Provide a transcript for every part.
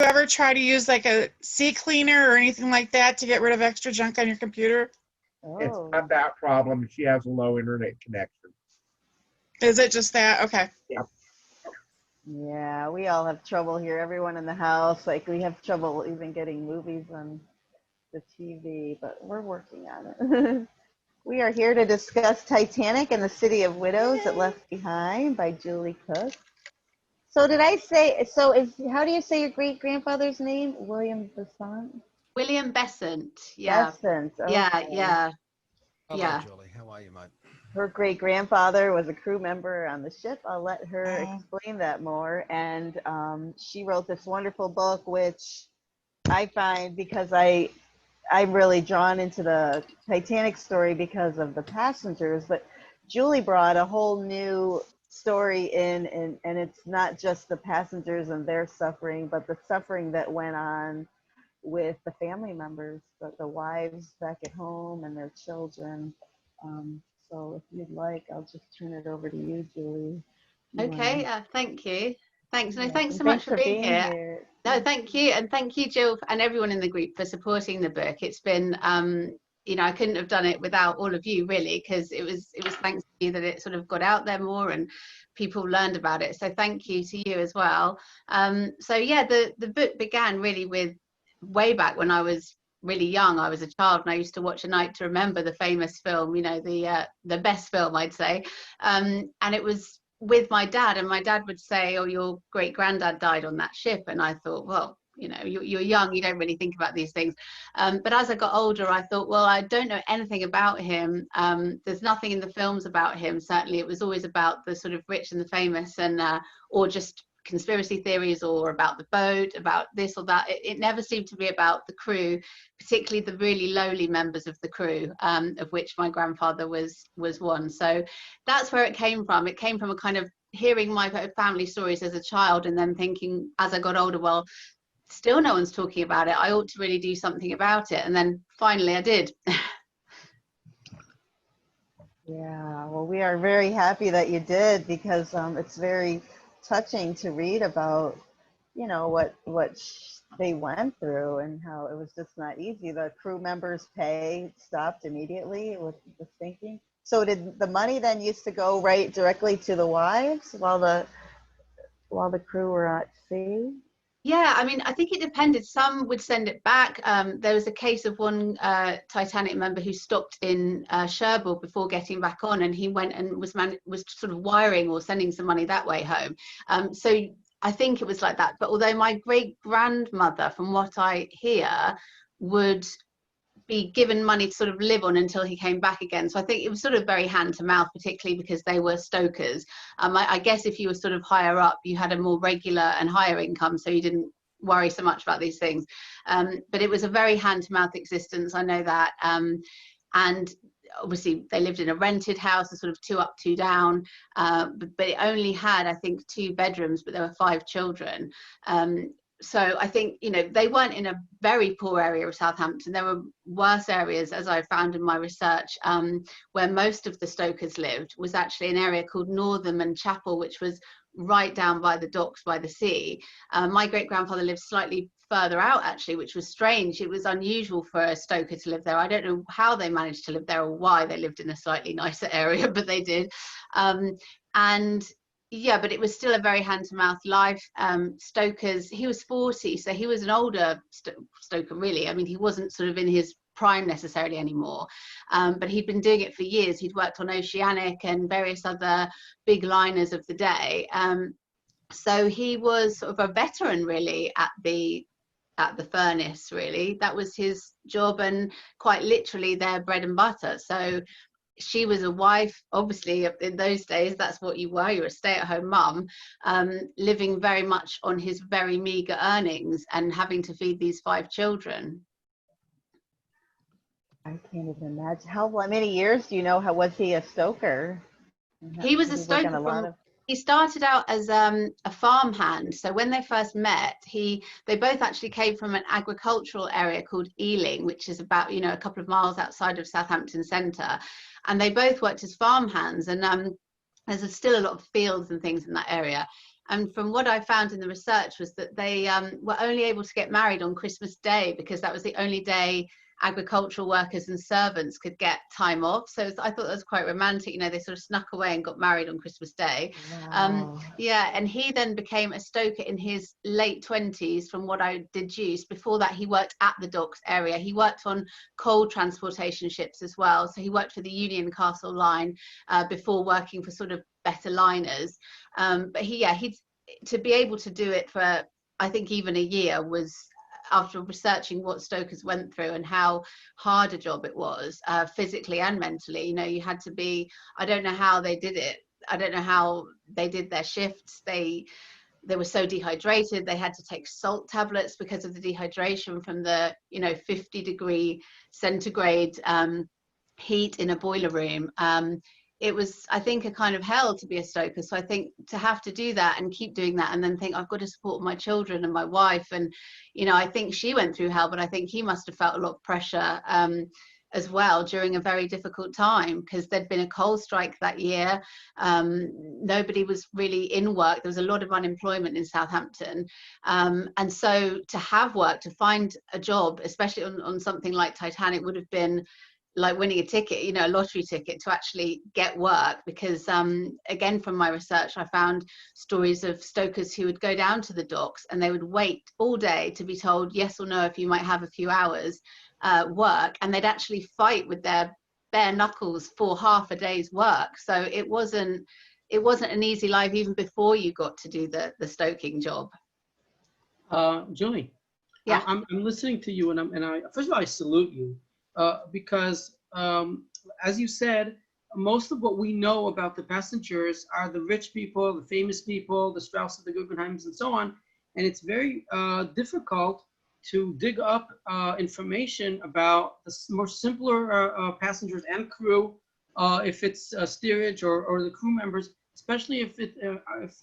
you ever try to use like a sea cleaner or anything like that to get rid of extra junk on your computer? It's Oh, not that problem. She has a low internet connection. Is it just that? Okay. Yeah. yeah, we all have trouble here. Everyone in the house, like we have trouble even getting movies on the TV, but we're working on it. We are here to discuss Titanic and the City of Widows that Left Behind by Julie Cook. So did I say, so is, how do you say your great grandfather's name? William Besant? William Besant. Yeah. Besant. Yeah. Okay. Yeah. Hello, Yeah. Julie. How are you, mate? Her great grandfather was a crew member on the ship. I'll let her Oh. explain that more. And she wrote this wonderful book, which I find because I'm really drawn into the Titanic story because of the passengers, but Julie brought a whole new story in, and it's not just the passengers and their suffering, but the suffering that went on with the family members, the wives back at home and their children. So if you'd like, I'll just turn it over to you, Julie. Okay. Thank you. Thanks. No, thanks And so much for being here. here. No, thank you. And thank you, Jill, and everyone in the group for supporting the book. It's been, you know, I couldn't have done it without all of you, really, because it was thanks to you that it sort of got out there more and people learned about it. So thank you to you as well. So yeah, the book began really with way back when I was really young. I was a child and I used to watch A Night to Remember, the famous film, you know, the best film, I'd say. And it was with my dad, and my dad would say, oh, your great granddad died on that ship. And I thought, well, you know, you're young, you don't really think about these things. But as I got older, I thought, well, I don't know anything about him. There's nothing in the films about him. Certainly it was always about the sort of rich and the famous, and or just conspiracy theories, or about the boat, about this or that. It never seemed to be about the crew, particularly the really lowly members of the crew, of which my grandfather was one. So that's where it came from. It came from a kind of hearing my family stories as a child, and then thinking as I got older, well, still no one's talking about it. I ought to really do something about it. And then finally I did. Yeah, well, we are very happy that you did, because it's very touching to read about, you know, what they went through and how it was just not easy. The crew members' pay stopped immediately with the sinking. So did the money then used to go right directly to the wives while the crew were at sea? Yeah, I mean, I think it depended. Some would send it back. There was a case of one Titanic member who stopped in Cherbourg before getting back on, and he went and was sort of wiring or sending some money that way home. So I think it was like that. But although my great grandmother, from what I hear, would be given money to sort of live on until he came back again. So I think it was sort of very hand to mouth, particularly because they were stokers. I guess if you were sort of higher up, you had a more regular and higher income, so you didn't worry so much about these things. But it was a very hand to mouth existence, I know that. And obviously they lived in a rented house, a sort of 2 up, 2 down, but it only had, I think, 2 bedrooms, but there were 5 children. So I think, you know, they weren't in a very poor area of Southampton. There were worse areas, as I found in my research, where most of the stokers lived was actually an area called Northern Chapel, which was right down by the docks by the sea. My great grandfather lived slightly further out, actually, which was strange. It was unusual for a stoker to live there. I don't know how they managed to live there or why they lived in a slightly nicer area, but they did. And yeah, but it was still a very hand-to-mouth life. Stokers, he was 40, so he was an older stoker, really. I mean, he wasn't sort of in his prime necessarily anymore, but he'd been doing it for years. He'd worked on Oceanic and various other big liners of the day. So he was sort of a veteran, really, at the furnace, really. That was his job, and quite literally their bread and butter. So she was a wife, obviously, in those days. That's what you were. You were a stay-at-home mum, living very much on his very meager earnings and having to feed these 5 children. I can't even imagine. How many years do you know? How was he a stoker? He was a stoker from. He started out as a farmhand. So when they first met, they both actually came from an agricultural area called Ealing, which is about, you know, a couple of miles outside of Southampton centre. And they both worked as farmhands. And there's still a lot of fields and things in that area. And from what I found in the research was that they were only able to get married on Christmas Day because that was the only day agricultural workers and servants could get time off. So I thought that was quite romantic. You know, they sort of snuck away and got married on Christmas Day. Wow. Yeah, and he then became a stoker in his late 20s, from what I deduced. Before that, he worked at the docks area. He worked on coal transportation ships as well. So he worked for the Union Castle Line before working for sort of better liners. But he'd to be able to do it for, I think, even a year was, after researching what stokers went through and how hard a job it was, physically and mentally. You know, you had to be, I don't know how they did it. I don't know how they did their shifts. They were so dehydrated. They had to take salt tablets because of the dehydration from the, 50-degree centigrade heat in a boiler room. It was, I think, a kind of hell to be a stoker. So I think to have to do that and keep doing that and then think, I've got to support my children and my wife. And, I think she went through hell, but I think he must have felt a lot of pressure as well during a very difficult time, because there'd been a coal strike that year. Nobody was really in work. There was a lot of unemployment in Southampton. And so to have work, to find a job, especially on something like Titanic, would have been like winning a ticket, a lottery ticket to actually get work. Because again, from my research, I found stories of stokers who would go down to the docks and they would wait all day to be told yes or no if you might have a few hours work, and they'd actually fight with their bare knuckles for half a day's work. So it wasn't an easy life even before you got to do the stoking job. Julie, Yeah. I'm listening to you, and I first of all, I salute you. Because as you said, most of what we know about the passengers are the rich people, the famous people, the Strausses, the Guggenheims, and so on. And it's very difficult to dig up information about the more simpler passengers and crew, if it's steerage or the crew members, especially if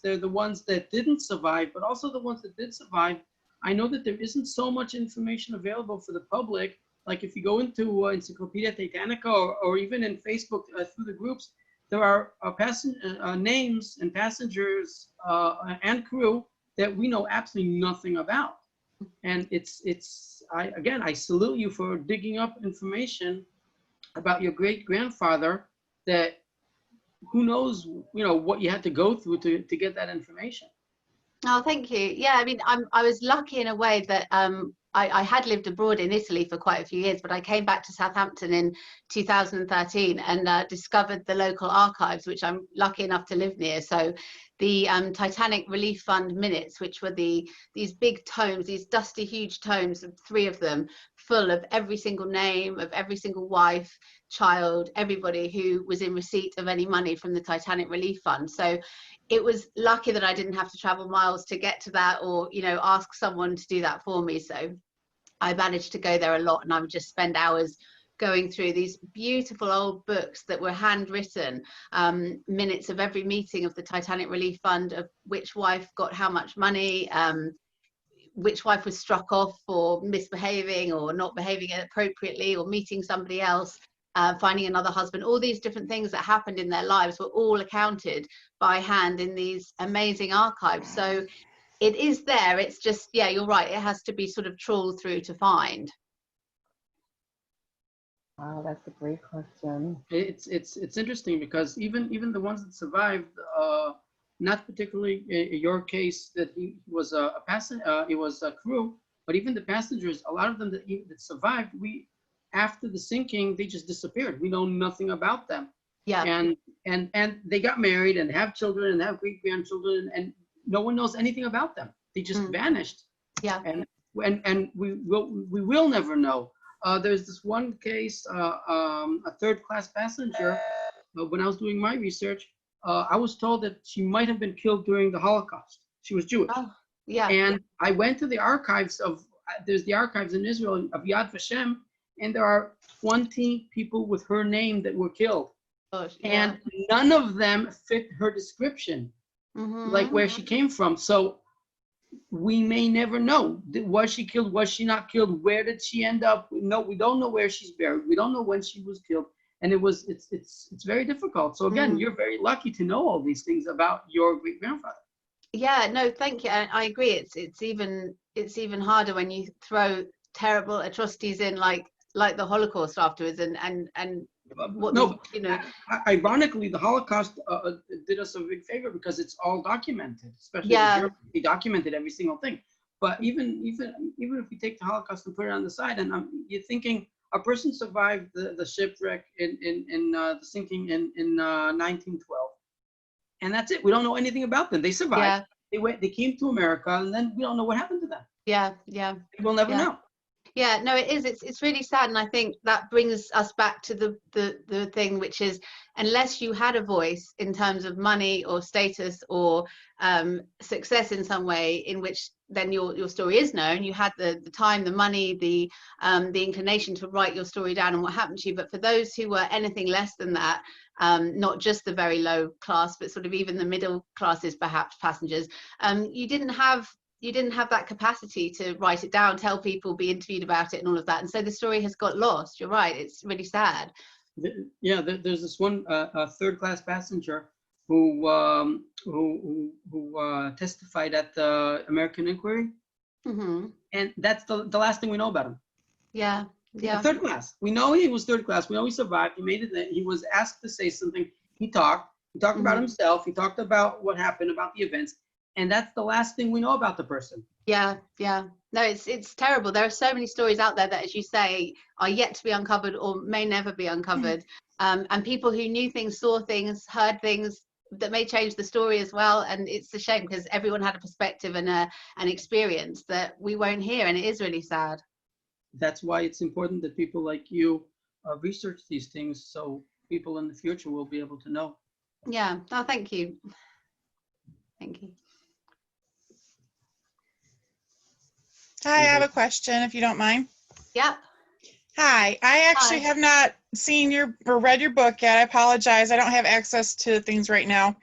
they're the ones that didn't survive, but also the ones that did survive. I know that there isn't so much information available for the public. Like if you go into Encyclopedia Titanica or even in Facebook through the groups, there are names and passengers and crew that we know absolutely nothing about. And I salute you for digging up information about your great-grandfather that who knows, what you had to go through to get that information. Oh, thank you. Yeah, I mean, I was lucky in a way that I had lived abroad in Italy for quite a few years, but I came back to Southampton in 2013 and discovered the local archives, which I'm lucky enough to live near. So the Titanic Relief Fund minutes, which were these big tomes, these dusty, huge tomes, 3 of them, full of every single name of every single wife, child, everybody who was in receipt of any money from the Titanic Relief Fund. So it was lucky that I didn't have to travel miles to get to that, or ask someone to do that for me. So I managed to go there a lot, and I would just spend hours going through these beautiful old books that were handwritten, minutes of every meeting of the Titanic Relief Fund, of which wife got how much money, which wife was struck off for misbehaving or not behaving appropriately or meeting somebody else, finding another husband. All these different things that happened in their lives were all accounted by hand in these amazing archives. So it is there. It's just, yeah, you're right. It has to be sort of trawled through to find. Wow, that's a great question. It's interesting because even the ones that survived, not particularly in your case that he was a passenger, it was a crew, but even the passengers, a lot of them that survived, after the sinking, they just disappeared. We know nothing about them. Yeah. And they got married and have children and have great grandchildren, and no one knows anything about them. They just vanished. Yeah. And we will never know. There's this one case, a third-class passenger. When I was doing my research, I was told that she might have been killed during the Holocaust. She was Jewish. Oh, yeah. And I went to the archives there's the archives in Israel of Yad Vashem, and there are 20 people with her name that were killed. Gosh, yeah. And none of them fit her description, like where she came from. So we may never know. Was she killed? Was she not killed? Where did she end up? No, we don't know where she's buried. We don't know when she was killed. And it's very difficult. So again, you're very lucky to know all these things about your great grandfather. Yeah, no, thank you. I agree. It's even harder when you throw terrible atrocities in, like the Holocaust afterwards, and what No, you know. ironically, the Holocaust did us a big favor because it's all documented, especially the Yeah, Germans. They documented every single thing. But even if we take the Holocaust and put it on the side, and you're thinking a person survived the shipwreck in the sinking in 1912, and that's it. We don't know anything about them. They survived. yeah, They came to America, and then we don't know what happened to them. yeah, We'll never yeah. know. Yeah, no, it is. It's really sad, and I think that brings us back to the thing, which is, unless you had a voice in terms of money or status or success in some way, in which then your story is known, you had the time, the money, the inclination to write your story down and what happened to you. But for those who were anything less than that, not just the very low class, but sort of even the middle classes, perhaps passengers, you didn't have that capacity to write it down, tell people, be interviewed about it and all of that. And so the story has got lost. You're right. It's really sad. Yeah, there's this one third-class passenger who testified at the American Inquiry, Hmm. and that's the last thing we know about him. Yeah. Yeah. Third class. We know he was third class. We know he survived. He made it. He was asked to say something. He talked. He talked about himself. He talked about what happened, about the events, and that's the last thing we know about the person. Yeah. Yeah. No, it's terrible. There are so many stories out there that, as you say, are yet to be uncovered or may never be uncovered. And people who knew things, saw things, heard things that may change the story as well. And it's a shame because everyone had a perspective and an experience that we won't hear, and it is really sad. That's why it's important that people like you research these things, so people in the future will be able to know. Yeah. Oh, thank you. Thank you. Hi, I have a question, if you don't mind. Yeah. Hi, I actually Hi. have not seen or read your book yet. I apologize. I don't have access to things right now.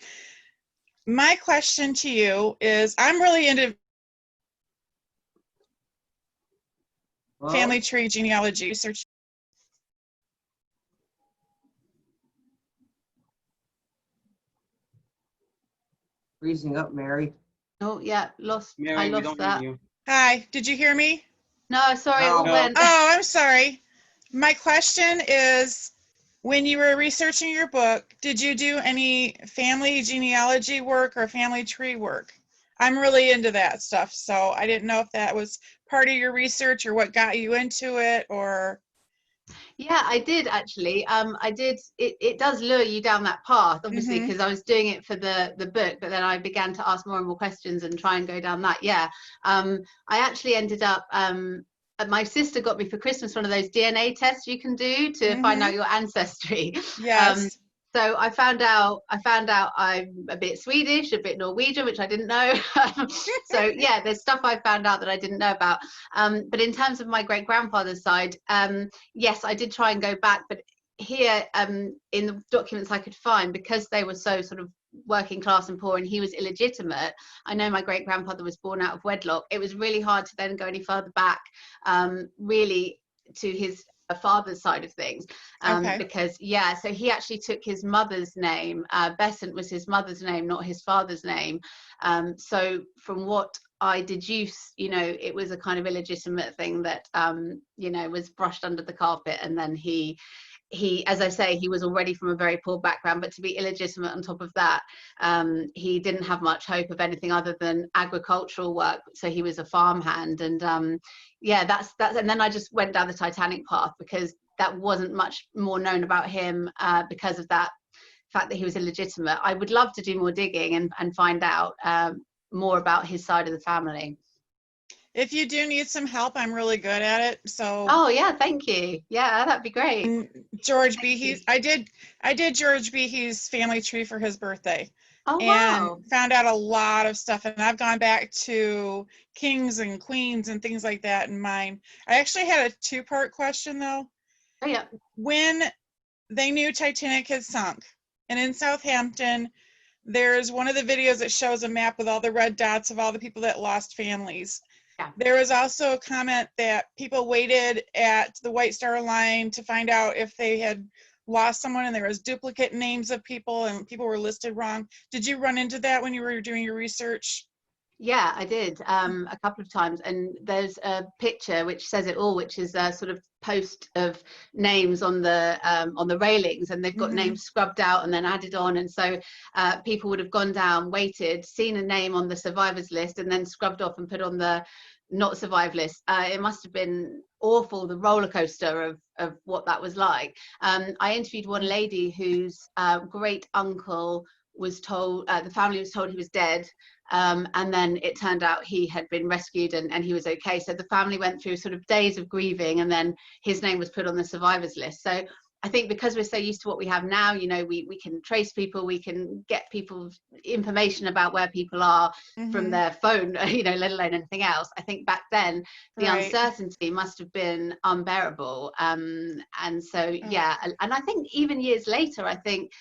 My question to you is, I'm really into family tree genealogy research. Freezing up, Mary. Oh, yeah. Lost. I Mary, we lost don't that. hear you. Hi, did you hear me? No, sorry, it all No. went. Oh, I'm sorry. My question is, when you were researching your book, did you do any family genealogy work or family tree work? I'm really into that stuff, so I didn't know if that was part of your research or what got you into it, or... Yeah, I did actually. I did. It does lure you down that path, obviously, because I was doing it for the book, but then I began to ask more and more questions and try and go down that. Yeah. I actually ended up. My sister got me for Christmas one of those DNA tests you can do to find out your ancestry. Yes. So I found out I'm a bit Swedish, a bit Norwegian, which I didn't know. So yeah, there's stuff I found out that I didn't know about. But in terms of my great grandfather's side, yes, I did try and go back, but here in the documents I could find, because they were so sort of working class and poor and he was illegitimate, I know my great grandfather was born out of wedlock. It was really hard to then go any further back, really, to his father's side of things, because yeah, so he actually took his mother's name. Besant was his mother's name, not his father's name. So from what I deduce, it was a kind of illegitimate thing that was brushed under the carpet, and then he, as I say, he was already from a very poor background, but to be illegitimate on top of that, he didn't have much hope of anything other than agricultural work. So he was a farmhand, and yeah, that's. And then I just went down the Titanic path because that wasn't much more known about him, because of that fact that he was illegitimate. I would love to do more digging and find out more about his side of the family. If you do need some help, I'm really good at it. So. Oh yeah, thank you. Yeah, that'd be great. George Behe's. I did George Behe's family tree for his birthday. Oh and wow. found out a lot of stuff. And I've gone back to kings and queens and things like that in mine. I actually had a two-part question though. Oh yeah. When they knew Titanic had sunk, and in Southampton, there's one of the videos that shows a map with all the red dots of all the people that lost families. Yeah. There was also a comment that people waited at the White Star Line to find out if they had lost someone and there was duplicate names of people and people were listed wrong. Did you run into that when you were doing your research? Yeah, I did a couple of times, and there's a picture which says it all, which is a sort of post of names on the railings, and they've got Mhm. names scrubbed out and then added on, and so people would have gone down, waited, seen a name on the survivors list, and then scrubbed off and put on the not survived list. It must have been awful, the roller coaster of what that was like. I interviewed one lady whose great uncle was told, the family was told he was dead. And then it turned out he had been rescued and he was okay. So the family went through sort of days of grieving, and then his name was put on the survivors list. So I think because we're so used to what we have now, you know, we can trace people, we can get people's information about where people are from Mhm. their phone, you know, let alone anything else. I think back then the Right. uncertainty must have been unbearable. And so, Oh. yeah, and I think even years later, I think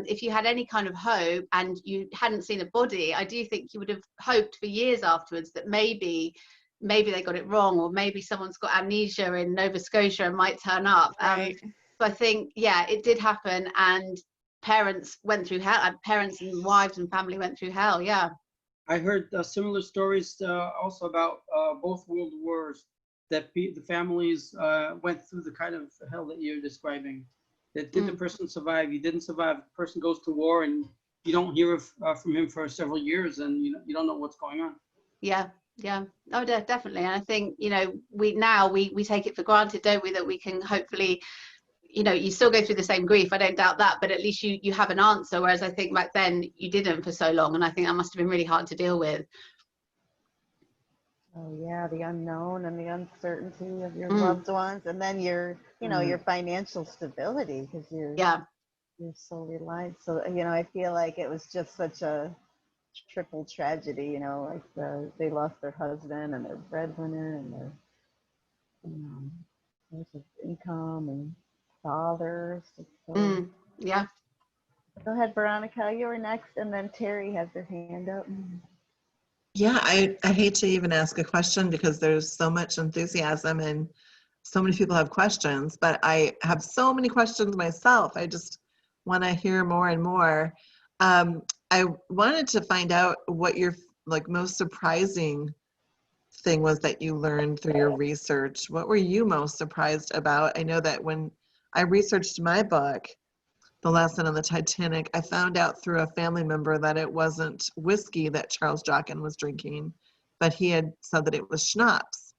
if you had any kind of hope and you hadn't seen a body, I do think you would have hoped for years afterwards that maybe they got it wrong, or maybe someone's got amnesia in Nova Scotia and might turn up. Right. So I think, yeah, it did happen, and parents went through hell. Parents and wives and family went through hell. Yeah. I heard similar stories also about both world wars, that the families went through the kind of hell that you're describing. That did the person survive? You didn't survive. The person goes to war and you don't hear from him for several years, and you don't know what's going on. Yeah. Yeah. Oh, definitely. And I think, you know, we take it for granted, don't we, that we can hopefully, you know, you still go through the same grief, I don't doubt that, but at least you have an answer, whereas I think back then you didn't for so long, and I think that must have been really hard to deal with. Oh yeah, the unknown and the uncertainty of your loved ones, and then your, you know, your financial stability, because you're so reliant. So, you know, I feel like it was just such a triple tragedy. You know, like they lost their husband and their breadwinner and their, you know, source of income and fathers. So, yeah. Go ahead, Veronica. You were next, and then Terry has her hand up. Yeah, I hate to even ask a question because there's so much enthusiasm and so many people have questions, but I have so many questions myself. I just want to hear more and more. I wanted to find out what your most surprising thing was that you learned through your research. What were you most surprised about? I know that when I researched my book, The Lesson on the Titanic, I found out through a family member that it wasn't whiskey that Charles Jockin was drinking, but he had said that it was schnapps.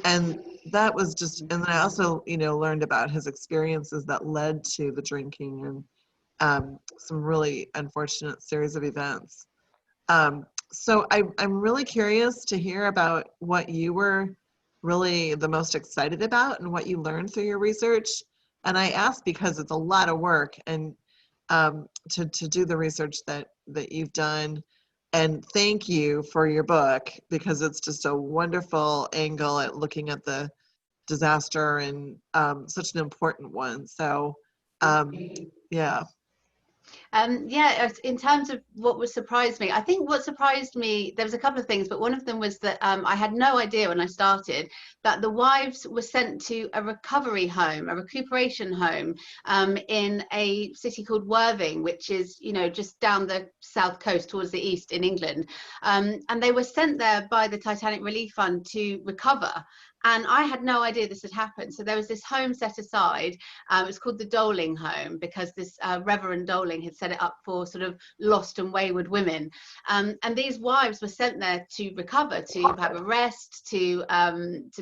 And that was just, and then I also, learned about his experiences that led to the drinking and some really unfortunate series of events. So I'm really curious to hear about what you were really the most excited about and what you learned through your research. And I ask because it's a lot of work and to do the research that you've done. And thank you for your book because it's just a wonderful angle at looking at the disaster and such an important one. So yeah. Yeah, in terms of what would surprise me, I think what surprised me, there was a couple of things, but one of them was that I had no idea when I started that the wives were sent to a recovery home, a recuperation home in a city called Worthing, which is, just down the south coast towards the east in England. And they were sent there by the Titanic Relief Fund to recover. And I had no idea this had happened. So there was this home set aside. It was called the Doling Home because this Reverend Doling had set it up for sort of lost and wayward women. And these wives were sent there to recover, to have a rest, to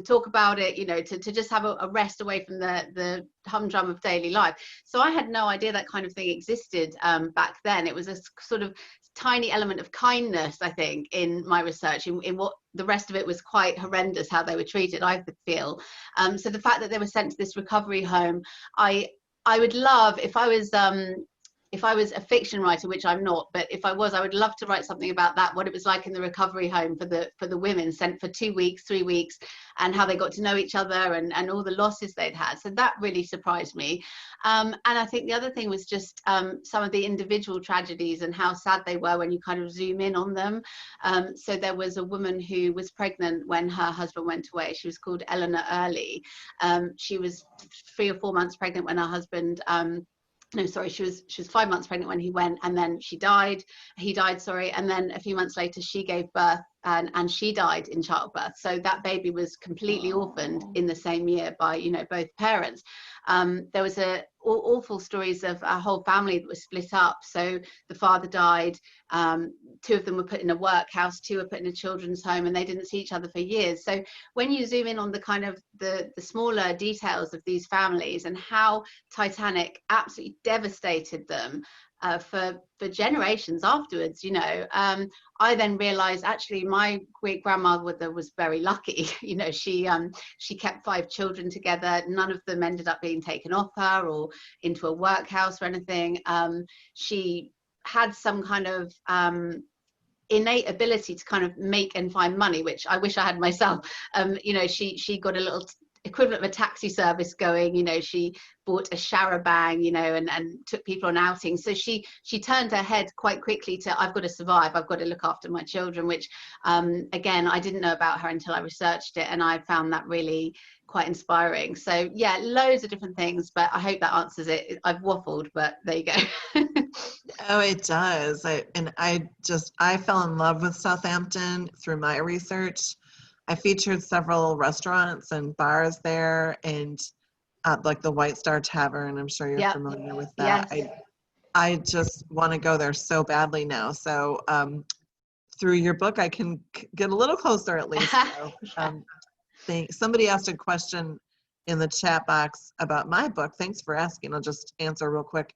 talk about it, to just have a rest away from the humdrum of daily life. So I had no idea that kind of thing existed back then. It was a sort of tiny element of kindness, I think, in my research, in what the rest of it was quite horrendous how they were treated, I feel. So the fact that they were sent to this recovery home, I would love, if I was a fiction writer, which I'm not, but if I was, I would love to write something about that, what it was like in the recovery home for the women sent for 2 weeks, 3 weeks, and how they got to know each other and all the losses they'd had. So that really surprised me. And I think the other thing was just some of the individual tragedies and how sad they were when you kind of zoom in on them. So there was a woman who was pregnant when her husband went away. She was called Eleanor Early. She was 3 or 4 months pregnant when her husband no, sorry, she was 5 months pregnant when he went, and then he died, sorry, and then a few months later she gave birth, and she died in childbirth. So that baby was completely orphaned in the same year by, you know, both parents. There was awful stories of a whole family that was split up. So the father died, 2 of them were put in a workhouse, 2 were put in a children's home, and they didn't see each other for years. So when you zoom in on the kind of the smaller details of these families and how Titanic absolutely devastated them for generations afterwards, you know, I then realized actually my great grandmother was very lucky. You know, she kept 5 children together. None of them ended up being taken off her or into a workhouse or anything. She had some kind of innate ability to kind of make and find money, which I wish I had myself. You know, she got a little equivalent of a taxi service going. You know, she bought a charabanc, you know, and took people on outings. So she turned her head quite quickly to, I've got to survive, I've got to look after my children, which again, I didn't know about her until I researched it, and I found that really quite inspiring. So yeah, loads of different things, but I hope that answers it. I've waffled, but there you go. Oh, it does. I fell in love with Southampton through my research. I featured several restaurants and bars there, and like the White Star Tavern. I'm sure you're Yep. familiar with that. Yes. I just want to go there so badly now. So through your book, I can get a little closer at least. So, somebody asked a question in the chat box about my book. Thanks for asking. I'll just answer real quick.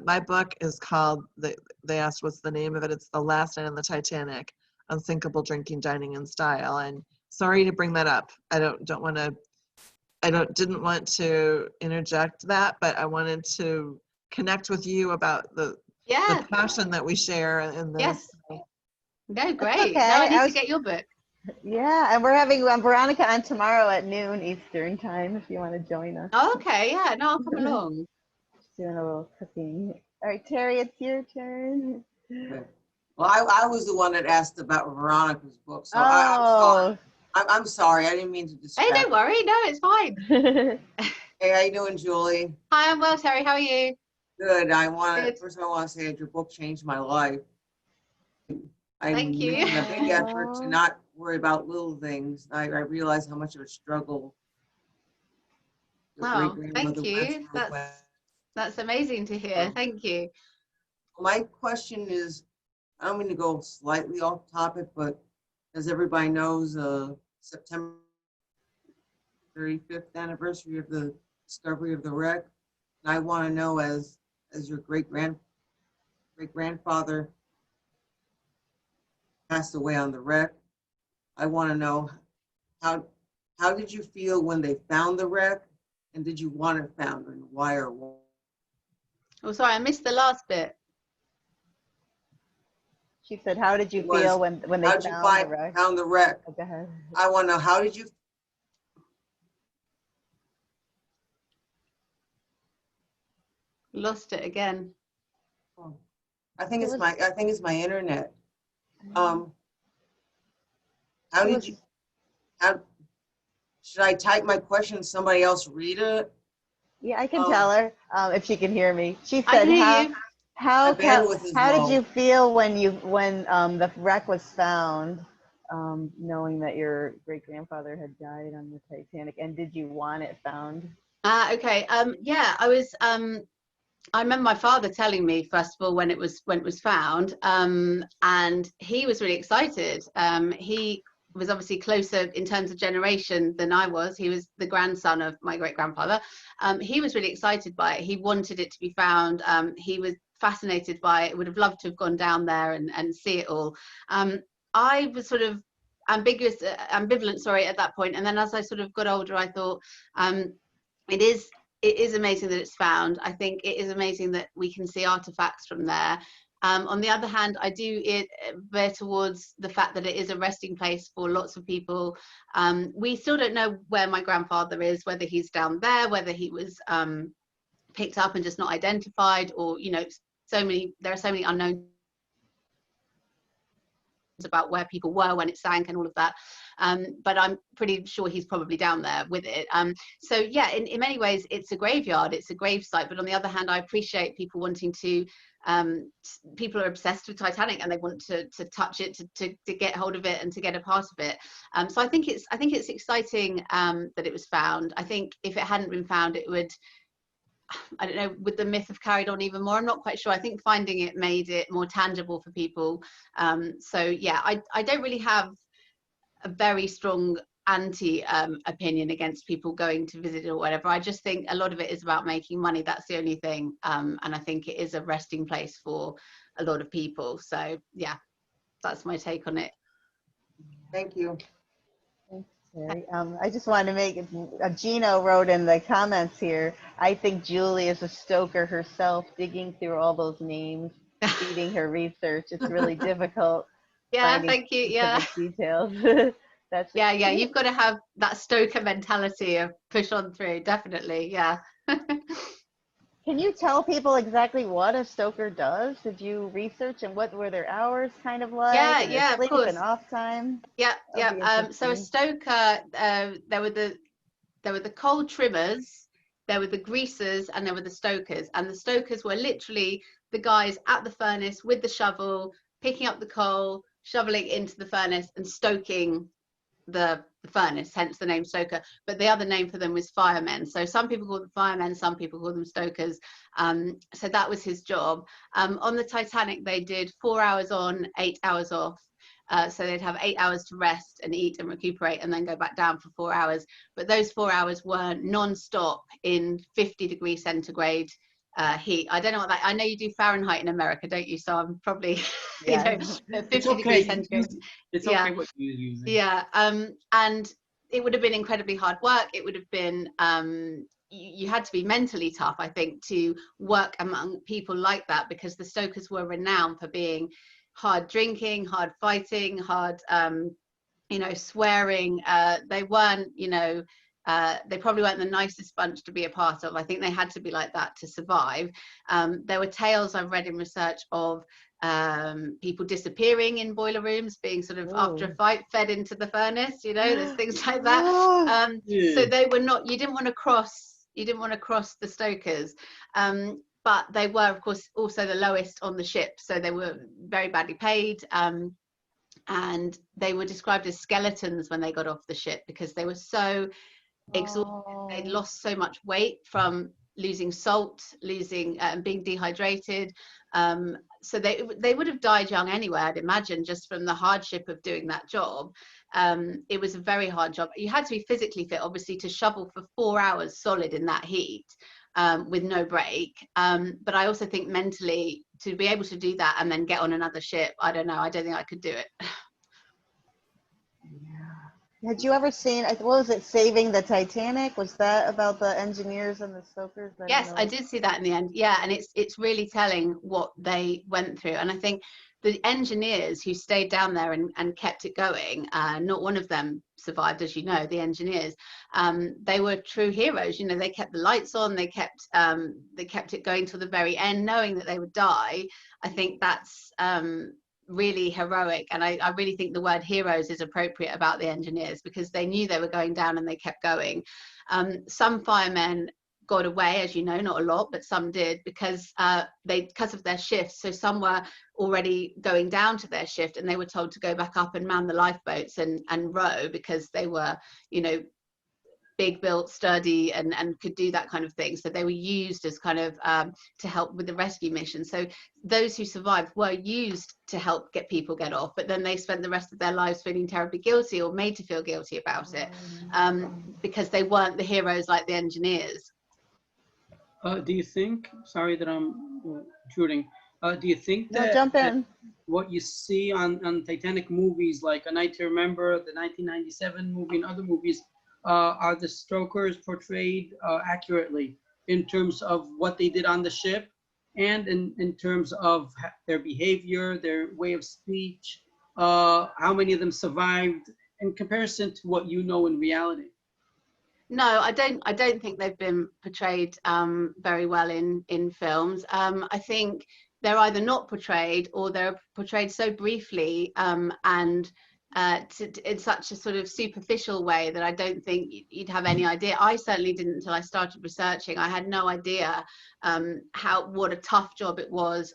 My book is called, they asked what's the name of it. It's The Last Night on the Titanic, Unsinkable Drinking, Dining, and Style. And sorry to bring that up. I didn't want to interject that, but I wanted to connect with you about the passion that we share in this. Yes. No, great. Okay. Now I need to get your book. Yeah, and we're having Veronica on tomorrow at noon Eastern time if you want to join us. Oh, okay, yeah, no, I'll come along. Just doing a little cooking. All right, Terry, it's your turn. Okay. Well, I was the one that asked about Veronica's book, so I'm sorry. I'm sorry. I didn't mean to distract. Hey, don't worry. No, it's fine. Hey, how you doing, Julie? Hi, I'm well, Terry. How are you? Good. Good. First I want to say that your book changed my life. I'm Thank you. making a big effort to not worry about little things. I realize how much of a struggle your Oh, great-grandmother thank went you. through. That's amazing to hear. Thank you. My question is, I don't mean to go slightly off topic, but as everybody knows, September 35th anniversary of the discovery of the wreck. And I want to know, as your great-grandfather passed away on the wreck, I want to know how did you feel when they found the wreck, and did you want it found, and why or why? Oh, sorry, I missed the last bit. She said, how did you feel when they found the wreck? Found the wreck? Oh, go ahead. I want to know, how did you? Lost it again. I think it's my internet. How should I type my question and somebody else read it? Yeah, I can tell her if she can hear me. She I said, can hear you. how low. did you feel when the wreck was found, knowing that your great-grandfather had died on the Titanic, and did you want it found? Okay. Yeah, I remember my father telling me, first of all, when it was found, and he was really excited. He was obviously closer in terms of generation than I was. He was the grandson of my great-grandfather. He was really excited by it. He wanted it to be found. He was fascinated by it, would have loved to have gone down there and see it all. I was sort of ambivalent, at that point. And then as I sort of got older, I thought, it is amazing that it's found. I think it is amazing that we can see artifacts from there. On the other hand, I do veer towards the fact that it is a resting place for lots of people. We still don't know where my grandfather is, whether he's down there, whether he was picked up and just not identified, or, you know, there are so many unknown. about where people were when it sank and all of that. But I'm pretty sure he's probably down there with it. So yeah, in many ways, it's a graveyard, it's a grave site. But on the other hand, I appreciate people wanting to, people are obsessed with Titanic and they want to touch it, to get hold of it and to get a part of it. So I think it's exciting that it was found. I think if it hadn't been found, it would, I don't know, would the myth have carried on even more? I'm not quite sure. I think finding it made it more tangible for people. So yeah, I don't really have a very strong anti opinion against people going to visit it or whatever. I just think a lot of it is about making money. That's the only thing. And I think it is a resting place for a lot of people. So yeah, that's my take on it. Thank you. Thanks, Terry. I just wanted to make it, Gino wrote in the comments here, I think Julie is a stoker herself, digging through all those names, feeding her research. It's really difficult. Yeah, finding thank you. Yeah. specific details. That's Yeah, you've got to have that stoker mentality of push on through, definitely. Yeah. Can you tell people exactly what a stoker does? Did you research, and what were their hours kind of like? Yeah, and their yeah, of sleep course. and off time? Yeah, That'd be yeah. So a interesting. stoker, there were the coal trimmers, there were the greasers, and there were the stokers. And the stokers were literally the guys at the furnace with the shovel, picking up the coal, shoveling into the furnace, and stoking the furnace, hence the name stoker. But the other name for them was firemen. So some people call them firemen, some people call them stokers. So that was his job. On the Titanic, they did 4 hours on, 8 hours off. So they'd have 8 hours to rest and eat and recuperate and then go back down for 4 hours. But those 4 hours were non-stop in 50-degree centigrade heat. I don't know what that, I know you do Fahrenheit in America, don't you? So I'm probably, Yeah. 50-degree centigrade. It's Yeah. okay what you're using. Yeah, and it would have been incredibly hard work. It would have been, you had to be mentally tough, I think, to work among people like that, because the stokers were renowned for being hard drinking, hard fighting, hard, swearing. They weren't, they probably weren't the nicest bunch to be a part of. I think they had to be like that to survive. There were tales I've read in research of people disappearing in boiler rooms, being sort of after a fight fed into the furnace. There's things like that. So they were not, you didn't want to cross the stokers. But they were, of course, also the lowest on the ship, so they were very badly paid. And they were described as skeletons when they got off the ship, because they were so exhausted. They'd lost so much weight from losing salt, being dehydrated. So they would have died young anyway, I'd imagine, just from the hardship of doing that job. It was a very hard job. You had to be physically fit, obviously, to shovel for 4 hours solid in that heat, with no break. But I also think mentally, to be able to do that and then get on another ship, I don't know, I don't think I could do it. Had you ever seen, what was it, Saving the Titanic? Was that about the engineers and the stokers? Yes, I did see that in the end. Yeah, and it's really telling what they went through. And I think the engineers who stayed down there and kept it going, not one of them survived, as you know, the engineers. They were true heroes. They kept the lights on, they kept it going till the very end, knowing that they would die. I think that's really heroic, and I really think the word heroes is appropriate about the engineers, because they knew they were going down and they kept going. Some firemen got away, as you know, not a lot, but some did, because of their shifts. So some were already going down to their shift and they were told to go back up and man the lifeboats and row, because they were, big built, sturdy, and could do that kind of thing. So they were used as kind of to help with the rescue mission. So those who survived were used to help get off, but then they spent the rest of their lives feeling terribly guilty, or made to feel guilty about it, because they weren't the heroes like the engineers. Do you think, sorry that I'm intruding, do you think No, that, jump in. what you see on Titanic movies, like A Night to Remember, the 1997 movie, and other movies, are the stokers portrayed accurately in terms of what they did on the ship, and in terms of their behavior, their way of speech, how many of them survived in comparison to what you know in reality? No, I don't think they've been portrayed very well in films. I think they're either not portrayed or they're portrayed so briefly and in such a sort of superficial way that I don't think you'd have any idea. I certainly didn't until I started researching. I had no idea what a tough job it was,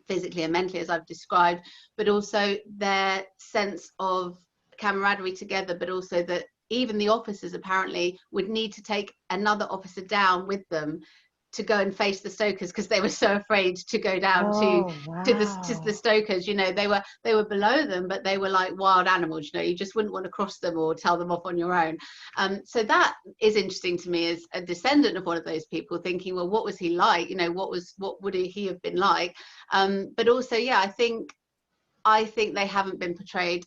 physically and mentally, as I've described, but also their sense of camaraderie together, but also that even the officers apparently would need to take another officer down with them to go and face the stokers because they were so afraid to go down to the stokers. You know, they were below them, but they were like wild animals. You know, you just wouldn't want to cross them or tell them off on your own. So that is interesting to me as a descendant of one of those people, thinking, well, what was he like? You know, what would he have been like? But also, yeah, I think they haven't been portrayed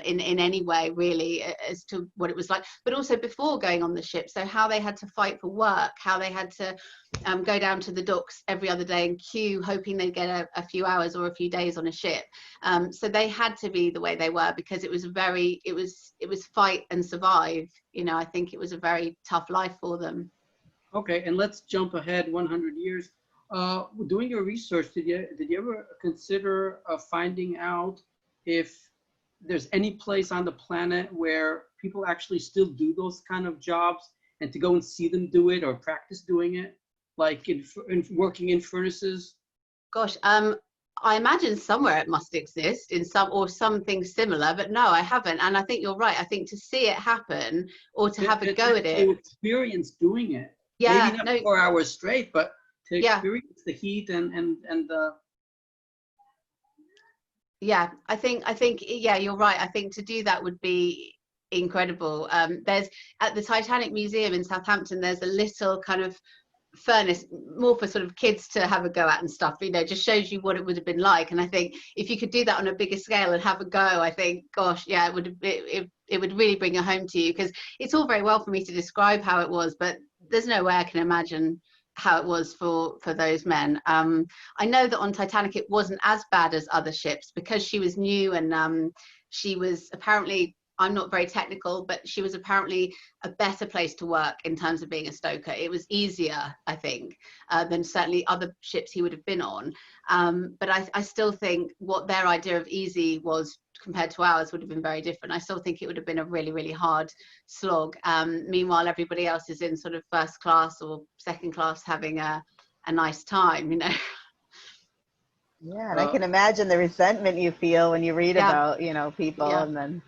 in any way really as to what it was like, but also before going on the ship, so how they had to fight for work, how they had to go down to the docks every other day and queue hoping they'd get a few hours or a few days on a ship. So they had to be the way they were because it was fight and survive. You know, I think it was a very tough life for them. Okay, and let's jump ahead 100 years. Doing your research, did you ever consider finding out if there's any place on the planet where people actually still do those kind of jobs, and to go and see them do it or practice doing it, like in working in furnaces? Gosh, I imagine somewhere it must exist in something similar, but no, I haven't. And I think you're right. I think to see it happen or to have a go at it, to experience doing it, yeah, maybe not 4 hours straight, but to yeah, experience the heat and the yeah, I think yeah, you're right. I think to do that would be incredible. There's at the Titanic Museum in Southampton, there's a little kind of furnace more for sort of kids to have a go at and stuff, you know, just shows you what it would have been like. And I think if you could do that on a bigger scale and have a go, I think, gosh, yeah, it would really bring it home to you, because it's all very well for me to describe how it was, but there's no way I can imagine how it was for those men. I know that on Titanic it wasn't as bad as other ships because she was new, and she was apparently, I'm not very technical, but she was apparently a better place to work in terms of being a stoker. It was easier, I think, than certainly other ships he would have been on. But I still think what their idea of easy was compared to ours would have been very different. I still think it would have been a really, really hard slog. Meanwhile, everybody else is in sort of first class or second class having a nice time, you know. Yeah, and I can imagine the resentment you feel when you read about, you know, people. Yeah. And then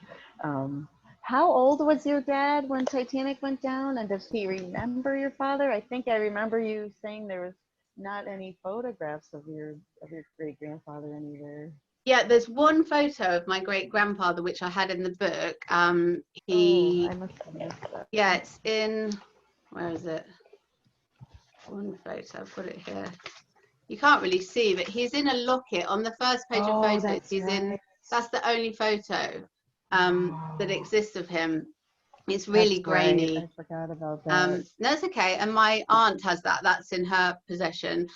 how old was your dad when Titanic went down, and does he remember your father? I think I remember you saying there was not any photographs of your great grandfather anywhere. Yeah, there's one photo of my great grandfather which I had in the book. I must have missed that. Yeah, it's in, where is it? One photo, I've got it here. You can't really see, but he's in a locket on the first page of photos. He's in, that's the only photo that exists of him. It's really grainy. Right. I forgot about that. That's okay. And my aunt has that. That's in her possession.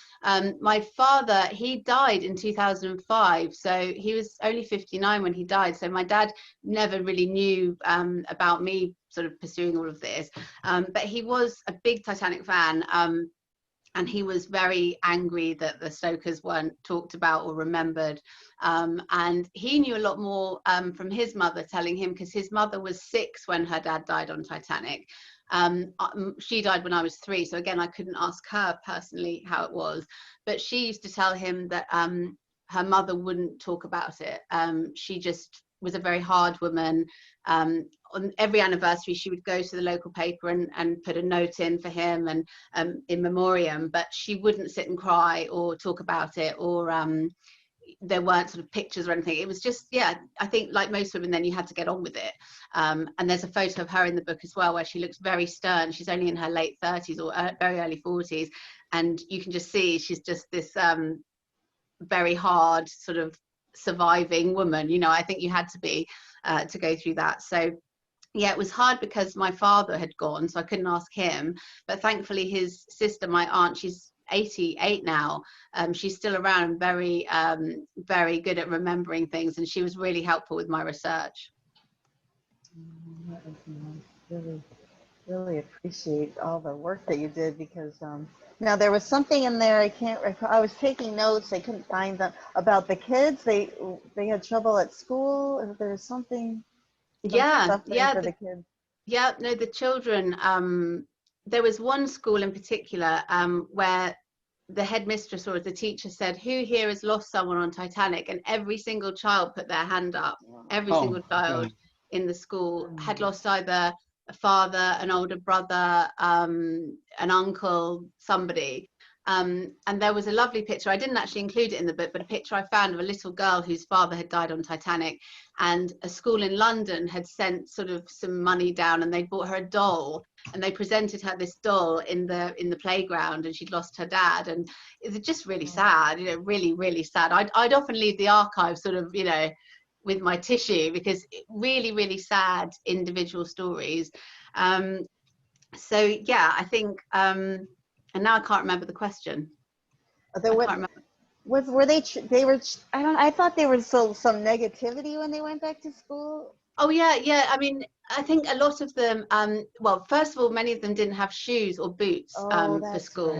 My father, he died in 2005. So he was only 59 when he died. So my dad never really knew about me sort of pursuing all of this. But he was a big Titanic fan. And he was very angry that the stokers weren't talked about or remembered. And he knew a lot more from his mother telling him, because his mother was 6 when her dad died on Titanic. She died when I was 3. So again, I couldn't ask her personally how it was. But she used to tell him that her mother wouldn't talk about it. She just was a very hard woman. On every anniversary, she would go to the local paper and put a note in for him and in memoriam, but she wouldn't sit and cry or talk about it, or there weren't sort of pictures or anything. It was just, yeah, I think like most women, then you had to get on with it. And there's a photo of her in the book as well, where she looks very stern. She's only in her late 30s or very early 40s. And you can just see she's just this very hard sort of surviving woman. You know, I think you had to be to go through that. So yeah, it was hard because my father had gone, so I couldn't ask him. But thankfully his sister, my aunt, she's 88 now. She's still around, very very good at remembering things, and she was really helpful with my research. That was nice. Really, really appreciate all the work that you did because now there was something in there I can't recall. I was taking notes. I couldn't find them about the kids. They had trouble at school. If there was something Yeah, suffering yeah, for the kids. yeah. No, the children. There was one school in particular where the headmistress or the teacher said, "Who here has lost someone on Titanic?" And every single child put their hand up. Every Oh, single child God. in the school had lost either a father, an older brother, an uncle, somebody. And there was a lovely picture. I didn't actually include it in the book, but a picture I found of a little girl whose father had died on Titanic, and a school in London had sent sort of some money down, and they bought her a doll, and they presented her this doll in the playground, and she'd lost her dad, and it's just really sad, you know, really, really sad. I'd often leave the archive sort of, you know, with my tissue because really, really sad individual stories. So yeah, I think. And now I can't remember the question. There I was, can't remember. were they were I thought there was some negativity when they went back to school. Oh yeah, yeah. I mean, I think a lot of them. Well, first of all, many of them didn't have shoes or boots Oh, for that's school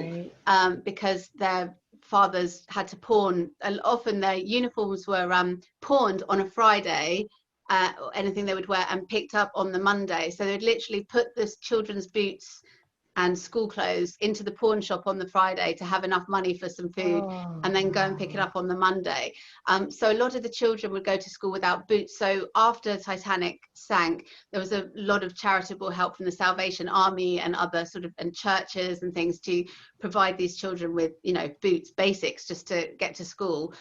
right. because their fathers had to pawn. Often their uniforms were pawned on a Friday. Or anything they would wear and picked up on the Monday. So they'd literally put this children's boots and school clothes into the pawn shop on the Friday to have enough money for some food Oh, and then go and pick it up on the Monday. So a lot of the children would go to school without boots. So after Titanic sank, there was a lot of charitable help from the Salvation Army and other sort of and churches and things to provide these children with, you know, boots, basics just to get to school.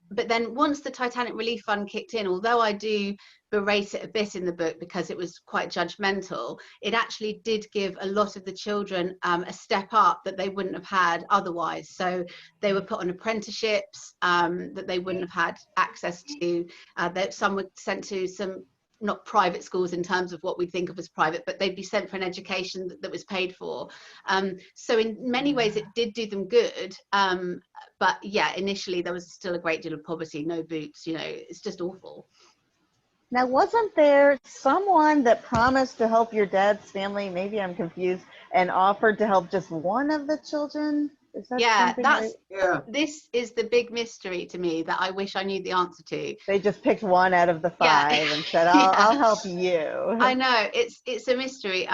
But then once the Titanic Relief Fund kicked in, although I do berate it a bit in the book because it was quite judgmental, it actually did give a lot of the children a step up that they wouldn't have had otherwise. So they were put on apprenticeships that they wouldn't have had access to. That some were sent to some not private schools in terms of what we think of as private, but they'd be sent for an education that was paid for. So in many ways it did do them good. But yeah, initially there was still a great deal of poverty, no boots, you know, it's just awful. now wasn't there someone that promised to help your dad's family? Maybe I'm confused, and offered to help just one of the children. Is that Yeah, something? that's Yeah. this is the big mystery to me that I wish I knew the answer to. They just picked one out of the Yeah. 5 and said, Yeah. I'll help you." I know it's a mystery.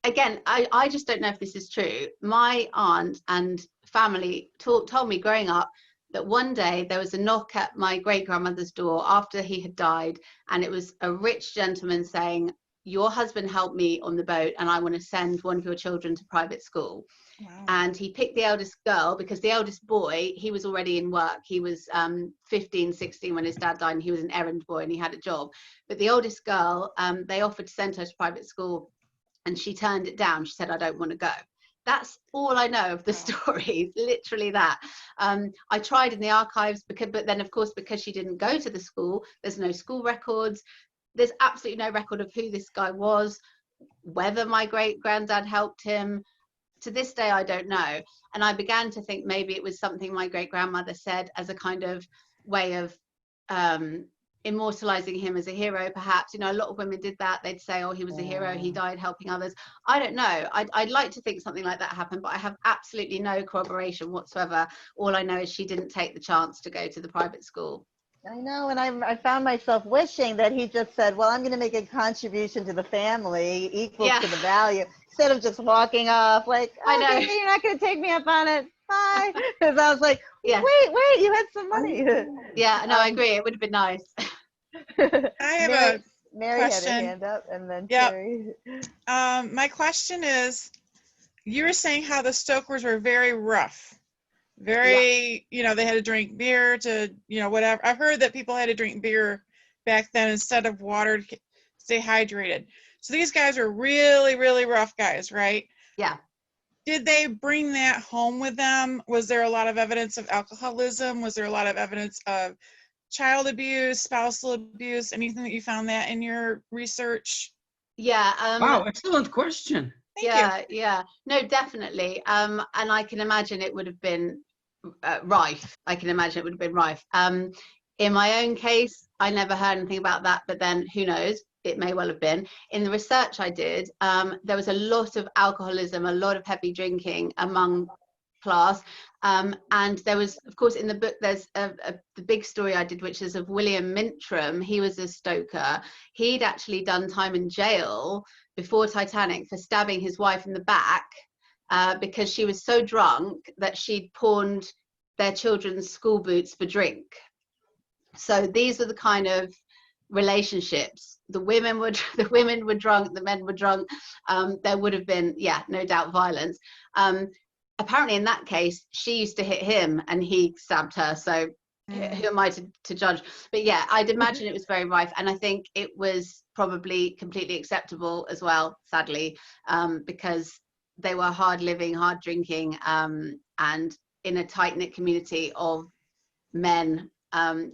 Again, I just don't know if this is true. My aunt and family told me growing up that one day there was a knock at my great-grandmother's door after he had died, and it was a rich gentleman saying, "Your husband helped me on the boat and I want to send one of your children to private school." Wow. And he picked the eldest girl because the eldest boy, he was already in work. He was 15, 16 when his dad died, and he was an errand boy and he had a job. But the oldest girl, they offered to send her to private school, and she turned it down. She said, "I don't want to go." That's all I know of the story, literally that. I tried in the archives, but then of course, because she didn't go to the school, there's no school records. There's absolutely no record of who this guy was, whether my great granddad helped him. To this day, I don't know. And I began to think maybe it was something my great grandmother said as a kind of way of immortalizing him as a hero, perhaps. You know, a lot of women did that. They'd say, "Oh, he was a hero, he died helping others." I don't know. I'd like to think something like that happened, but I have absolutely no corroboration whatsoever. All I know is she didn't take the chance to go to the private school. I know, and I found myself wishing that he just said, "Well, I'm going to make a contribution to the family equal Yeah. to the value," instead of just walking off like, I know. "Okay, you're not going to take me up on it. Bye." Because I was like, Yeah. wait, you had some money. Yeah, no, I agree. It would have been nice. I have Mary had question. her hand up, and then Yep. Terry. My question is, you were saying how the Stokers were very rough, very, you know, they had to drink beer to, you know, whatever. I've heard that people had to drink beer back then instead of water to stay hydrated. So these guys were really, really rough guys, right? Yeah. Did they bring that home with them? Was there a lot of evidence of alcoholism? Was there a lot of evidence of child abuse, spousal abuse, anything that you found that in your research? Yeah. Wow, excellent question. Thank you. Yeah. No, definitely. And I can imagine it would have been rife. I can imagine it would have been rife. In my own case, I never heard anything about that, but then who knows? it may well have been. In the research I did, there was a lot of alcoholism, a lot of heavy drinking among class, and there was, of course, in the book there's the big story I did, which is of William Mintram. He was a stoker. He'd actually done time in jail before Titanic for stabbing his wife in the back because she was so drunk that she'd pawned their children's school boots for drink. So these are the kind of relationships. The women were drunk, the men were drunk. There would have been, yeah, no doubt, violence. Apparently in that case, she used to hit him and he stabbed her. So who am I to judge? But yeah, I'd imagine it was very rife. And I think it was probably completely acceptable as well, sadly, because they were hard living, hard drinking, and in a tight-knit community of men.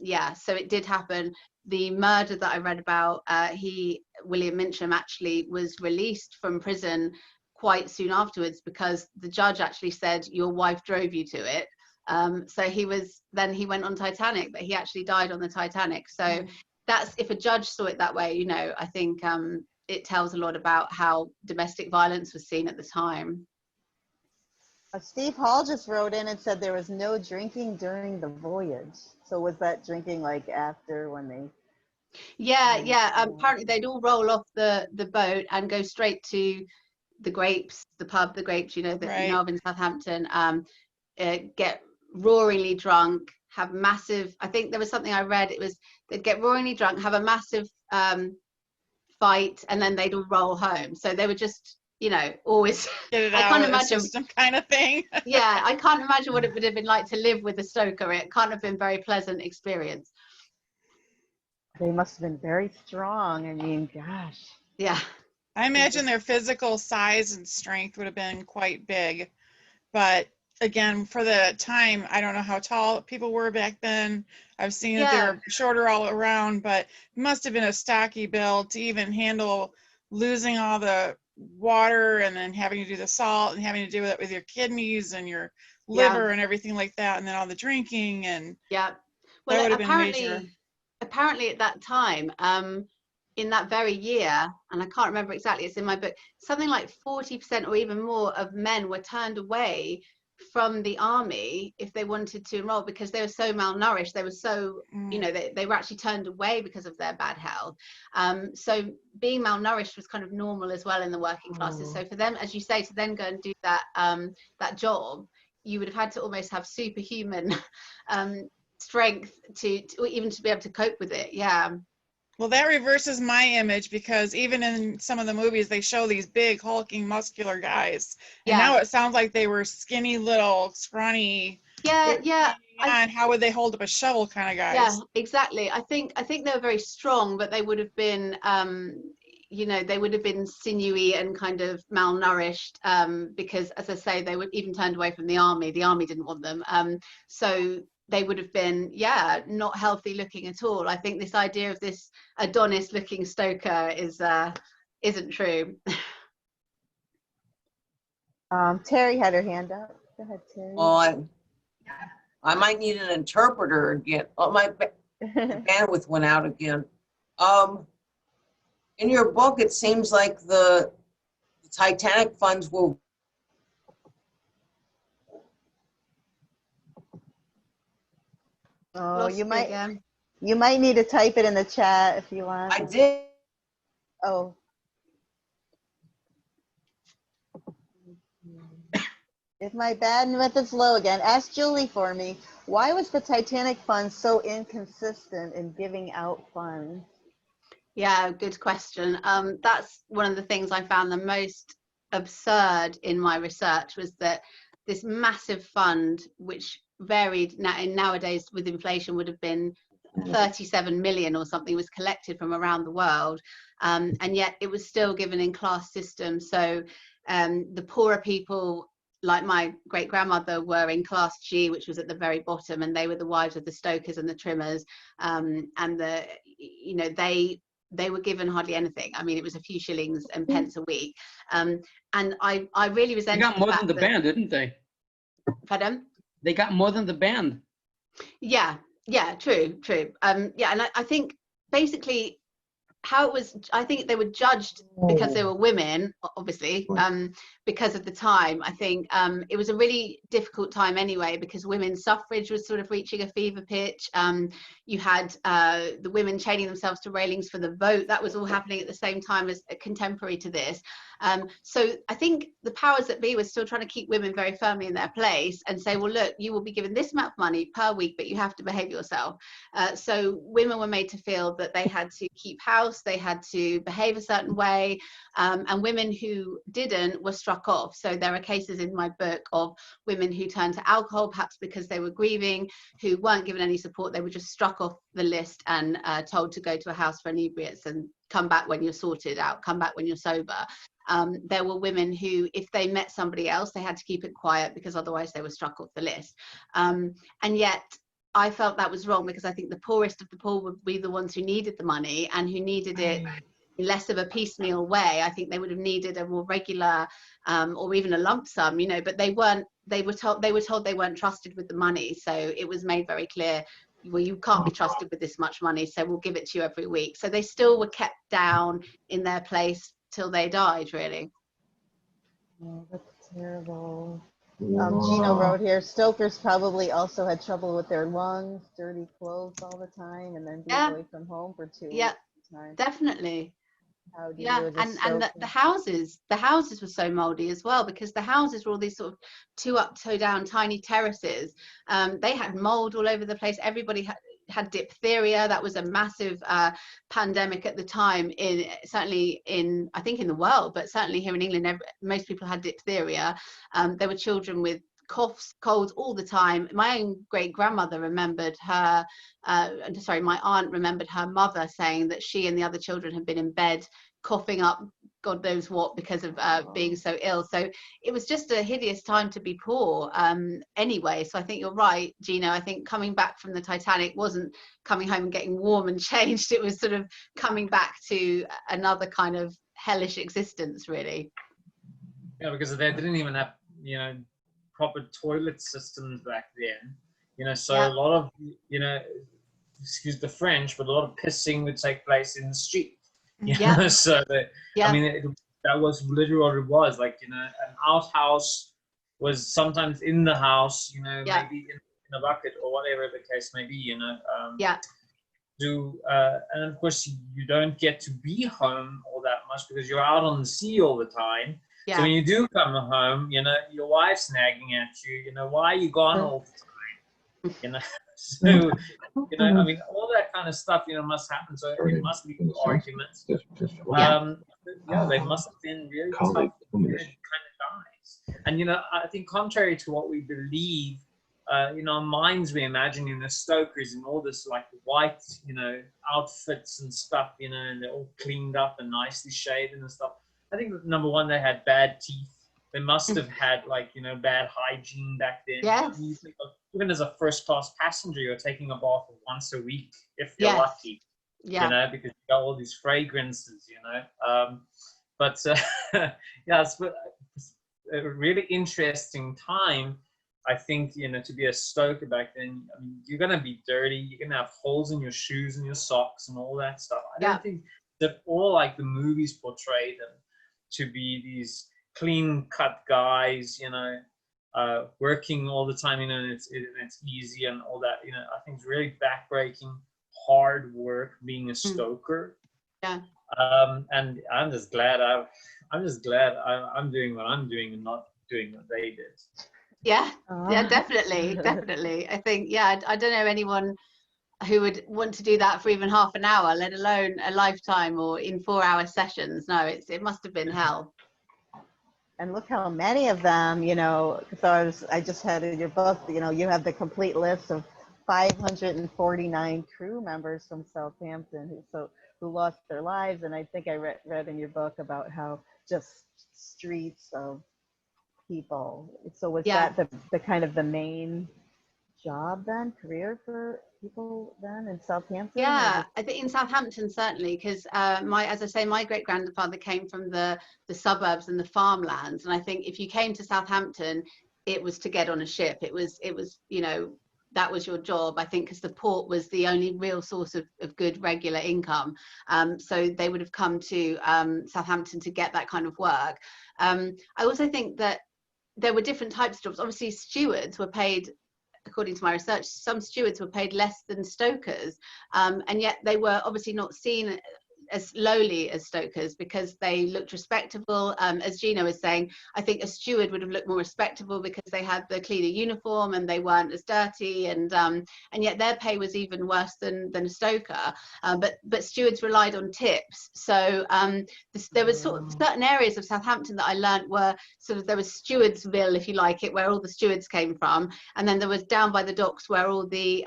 Yeah, so it did happen. The murder that I read about, William Mintram, actually was released from prison quite soon afterwards because the judge actually said your wife drove you to it. So he went on Titanic, but he actually died on the Titanic. So that's, if a judge saw it that way, you know, I think it tells a lot about how domestic violence was seen at the time. Steve Hall just wrote in and said there was no drinking during the voyage. So was that drinking like after when they? Yeah. Apparently they'd all roll off the boat and go straight to the Grapes, the pub, the Grapes, you know, that you know of in Southampton. Get roaringly drunk, have massive. I think there was something I read. It was they'd get roaringly drunk, have a massive fight, and then they'd all roll home. So they were just, you know, always. Get it I out can't of the imagine system kind of thing. Yeah, I can't imagine what it would have been like to live with a stoker. It can't have been a very pleasant experience. They must have been very strong. I mean, gosh. Yeah. I imagine their physical size and strength would have been quite big. But again, for the time, I don't know how tall people were back then. I've seen that they're shorter all around, but it must have been a stocky build to even handle losing all the water and then having to do the salt and having to do it with your kidneys and your liver and everything like that, and then all the drinking and well, that would have been major. Apparently at that time, in that very year, and I can't remember exactly, it's in my book, something like 40% or even more of men were turned away from the army if they wanted to enroll because they were so malnourished. They were so, you know, they were actually turned away because of their bad health. So being malnourished was kind of normal as well in the working classes. So for them, as you say, to then go and do that that job, you would have had to almost have superhuman strength to even to be able to cope with it. Yeah. Well, that reverses my image because even in some of the movies, they show these big, hulking, muscular guys. And now it sounds like they were skinny, little, scrawny. Yeah. And how would they hold up a shovel kind of guys? Yeah, exactly. I think they were very strong, but they would have been, you know, they would have been sinewy and kind of malnourished because, as I say, they were even turned away from the army. The army didn't want them. So they would have been, not healthy looking at all. I think this idea of this Adonis looking stoker isn't true. Terry had her hand up. Go ahead, Terry. Oh, I might need an interpreter again. Oh, my bandwidth went out again. In your book, it seems like the Titanic funds were. Oh, you might need to type it in the chat if you want. I did. Oh. If my bandwidth is low again, ask Julie for me. Why was the Titanic fund so inconsistent in giving out funds? Yeah, good question. That's one of the things I found the most absurd in my research was that this massive fund, which varied nowadays with inflation would have been 37 million or something, was collected from around the world, and yet it was still given in class systems. So the poorer people, like my great grandmother, were in class G, which was at the very bottom, and they were the wives of the stokers and the trimmers, and they were given hardly anything. I mean, it was a few shillings and pence a week, and I really resented. They got more than the band, didn't they? Pardon? They got more than the band. Yeah, true. And I think basically how it was, I think they were judged because they were women, obviously, because of the time. I think it was a really difficult time anyway, because women's suffrage was sort of reaching a fever pitch. You had the women chaining themselves to railings for the vote. That was all happening at the same time as contemporary to this. So I think the powers that be were still trying to keep women very firmly in their place and say, well, look, you will be given this amount of money per week, but you have to behave yourself. So women were made to feel that they had to keep house, they had to behave a certain way, and women who didn't were struck off. So there are cases in my book of women who turned to alcohol, perhaps because they were grieving, who weren't given any support. They were just struck off the list and told to go to a house for inebriates and come back when you're sorted out, come back when you're sober. There were women who, if they met somebody else, they had to keep it quiet because otherwise they were struck off the list. And yet I felt that was wrong, because I think the poorest of the poor would be the ones who needed the money and who needed it in less of a piecemeal way. I think they would have needed a more regular or even a lump sum, you know, but they were told they weren't trusted with the money. So it was made very clear, well, you can't be trusted with this much money, so we'll give it to you every week. So they still were kept down in their place till they died, really. Oh, that's terrible. Gina wrote here, stokers probably also had trouble with their lungs, dirty clothes all the time, and then being away from home for 2 weeks at a time. Definitely. How do you do as a and the houses were so moldy as well, because the houses were all these sort of 2 up, 2 down, tiny terraces. They had mold all over the place. Everybody had diphtheria. That was a massive pandemic at the time, certainly in I think in the world, but certainly here in England, most people had diphtheria. There were children with coughs, colds all the time. My own great grandmother remembered her my aunt remembered her mother saying that she and the other children had been in bed coughing up God knows what because of being so ill. So it was just a hideous time to be poor anyway. So I think you're right, Gina. I think coming back from the Titanic wasn't coming home and getting warm and changed. It was sort of coming back to another kind of hellish existence, really. Yeah, because they didn't even have, you know, proper toilet systems back then. You know, so a lot of, you know, excuse the French, but a lot of pissing would take place in the street. You know, so I mean, that was literally what it was. Like, you know, an outhouse was sometimes in the house, you know, maybe in a bucket or whatever the case may be, you know. And of course, you don't get to be home all that much because you're out on the sea all the time. So when you do come home, you know, your wife's nagging at you, you know, why are you gone all the time? You know, so, you know, I mean, all that kind of stuff, you know, must happen. So it must be arguments. They must have been really tough, kind of guys. And, you know, I think contrary to what we believe, you know, our minds, we imagining the stokers in all this like white, you know, outfits and stuff, you know, and they're all cleaned up and nicely shaven and stuff. I think number one, they had bad teeth. They must have had like, you know, bad hygiene back then. Yes. Even as a first-class passenger, you're taking a bath once a week if you're lucky. You know, because you got all these fragrances, you know. It's a really interesting time. I think, you know, to be a stoker back then, I mean, you're gonna be dirty. You're gonna have holes in your shoes and your socks and all that stuff. I don't think that all like the movies portray them to be these clean-cut guys, you know, working all the time, you know, and it's easy and all that. You know, I think it's really backbreaking, hard work being a stoker. And I'm just glad I'm doing what I'm doing and not doing what they did. Definitely. I think, I don't know anyone who would want to do that for even half an hour, let alone a lifetime or in 4-hour sessions. No, it must have been hell. And look how many of them, you know, so I just had in your book, you know, you have the complete list of 549 crew members from Southampton who lost their lives. And I think I read in your book about how just streets of people. So was that the kind of the main job then, career for people then in Southampton? I think in Southampton certainly, because as I say, my great grandfather came from the suburbs and the farmlands, and I think if you came to Southampton, it was to get on a ship. It was you know, that was your job, I think, because the port was the only real source of good regular income. So they would have come to Southampton to get that kind of work. I also think that there were different types of jobs. Obviously, stewards were paid, according to my research, some stewards were paid less than stokers, and yet they were obviously not seen as lowly as stokers because they looked respectable. As Gina was saying, I think a steward would have looked more respectable because they had the cleaner uniform and they weren't as dirty, and yet their pay was even worse than a stoker. But stewards relied on tips. So there was sort of certain areas of Southampton that I learnt were sort of, there was Stewardsville, if you like it, where all the stewards came from, and then there was down by the docks where all the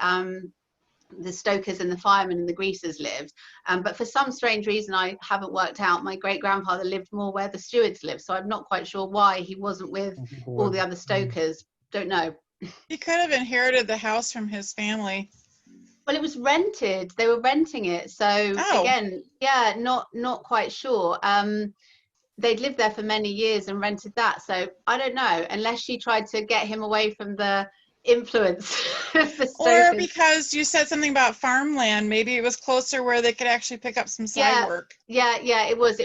stokers and the firemen and the greasers lived. But for some strange reason I haven't worked out, my great grandfather lived more where the stewards lived, so I'm not quite sure why he wasn't with all the other stokers. Don't know. He could have inherited the house from his family. Well, it was rented. They were renting it. So again, yeah, not quite sure. They'd lived there for many years and rented that. So I don't know, unless she tried to get him away from the influence of the stokers. Or because you said something about farmland, maybe it was closer where they could actually pick up some side work. Yeah, it was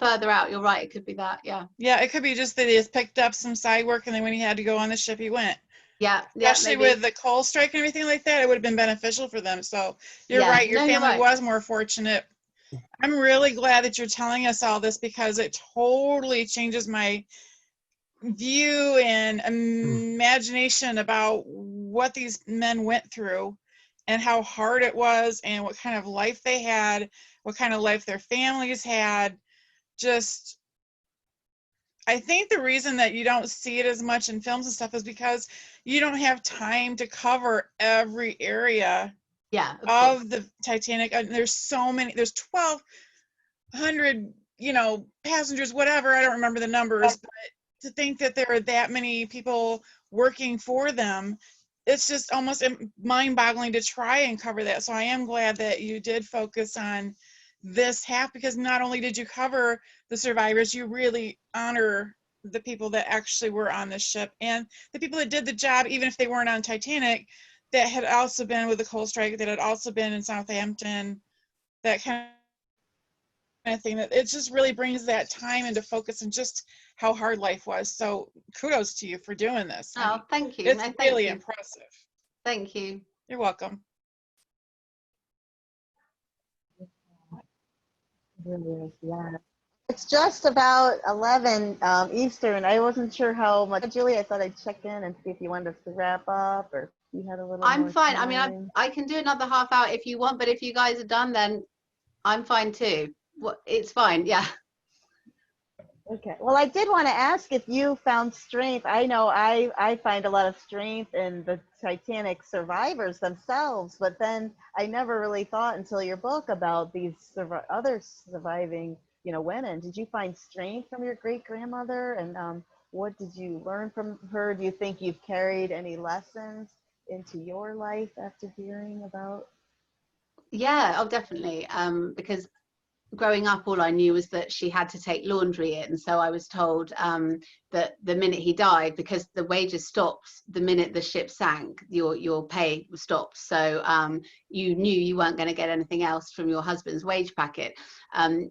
further out. You're right, it could be that. Yeah, it could be just that he just picked up some side work, and then when he had to go on the ship, he went. Especially maybe. with the coal strike and everything like that, it would have been beneficial for them. So you're right, your family was more fortunate. I'm really glad that you're telling us all this, because it totally changes my view and imagination about what these men went through and how hard it was and what kind of life they had, what kind of life their families had. Just, I think the reason that you don't see it as much in films and stuff is because you don't have time to cover every area of the Titanic. And there's so many, there's 1,200, passengers, whatever, I don't remember the numbers, but to think that there are that many people working for them, it's just almost mind-boggling to try and cover that. So I am glad that you did focus on this half, because not only did you cover the survivors, you really honor the people that actually were on the ship and the people that did the job, even if they weren't on Titanic, that had also been with the coal strike, that had also been in Southampton, that kind of thing. That it just really brings that time into focus and just how hard life was. So kudos to you for doing this. Oh, thank you. It's really impressive. Thank you. You're welcome. Yeah. It's just about 11 Eastern. I wasn't sure how much. Julie, I thought I'd check in and see if you wanted us to wrap up or if you had a little I'm more fine. time. I mean, I can do another half hour if you want, but if you guys are done, then I'm fine too. It's fine. Yeah. Okay. Well, I did want to ask if you found strength. I know I find a lot of strength in the Titanic survivors themselves, but then I never really thought until your book about these other surviving, women. Did you find strength from your great grandmother? And what did you learn from her? Do you think you've carried any lessons into your life after hearing about? Yeah, oh, definitely. Because growing up, all I knew was that she had to take laundry in. So I was told that the minute he died, because the wages stopped the minute the ship sank, your pay stopped. So you knew you weren't going to get anything else from your husband's wage packet.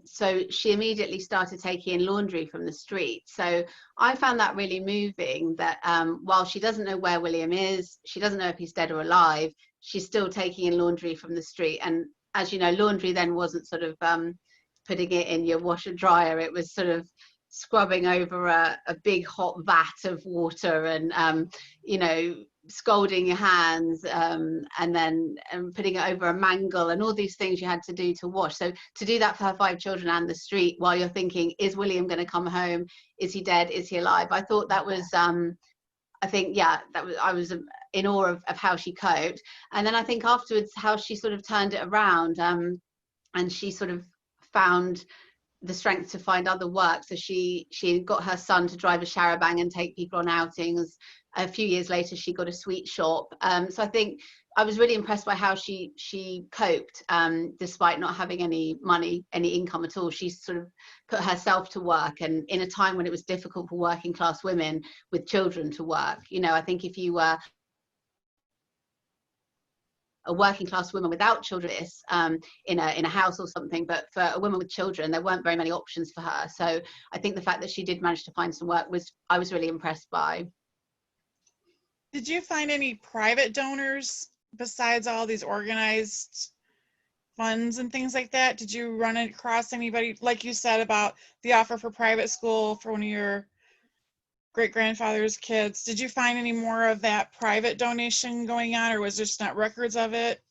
So she immediately started taking in laundry from the street. So I found that really moving, that while she doesn't know where William is, she doesn't know if he's dead or alive, she's still taking in laundry from the street. And as you know, laundry then wasn't sort of putting it in your washer dryer. It was sort of scrubbing over a big hot vat of water and, scalding your hands and then putting it over a mangle and all these things you had to do to wash. So to do that for her 5 children and the street while you're thinking, is William going to come home? Is he dead? Is he alive? I thought that was, I was in awe of how she coped. And then I think afterwards how she sort of turned it around and she sort of found the strength to find other work. So she got her son to drive a charabanc and take people on outings. A few years later, she got a sweet shop. So I think I was really impressed by how she coped, despite not having any money, any income at all. She sort of put herself to work, and in a time when it was difficult for working class women with children to work. I think if you were a working class woman without children in a house or something, but for a woman with children, there weren't very many options for her. So I think the fact that she did manage to find some work I was really impressed by. Did you find any private donors besides all these organized funds and things like that? Did you run across anybody, like you said about the offer for private school for one of your great-grandfather's kids? Did you find any more of that private donation going on, or was there just not records of it?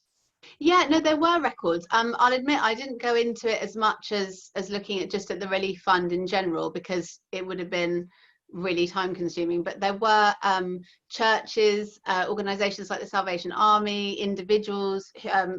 Yeah, no, there were records. I'll admit I didn't go into it as much as looking at just at the relief fund in general, because it would have been really time consuming. But there were churches, organizations like the Salvation Army, individuals,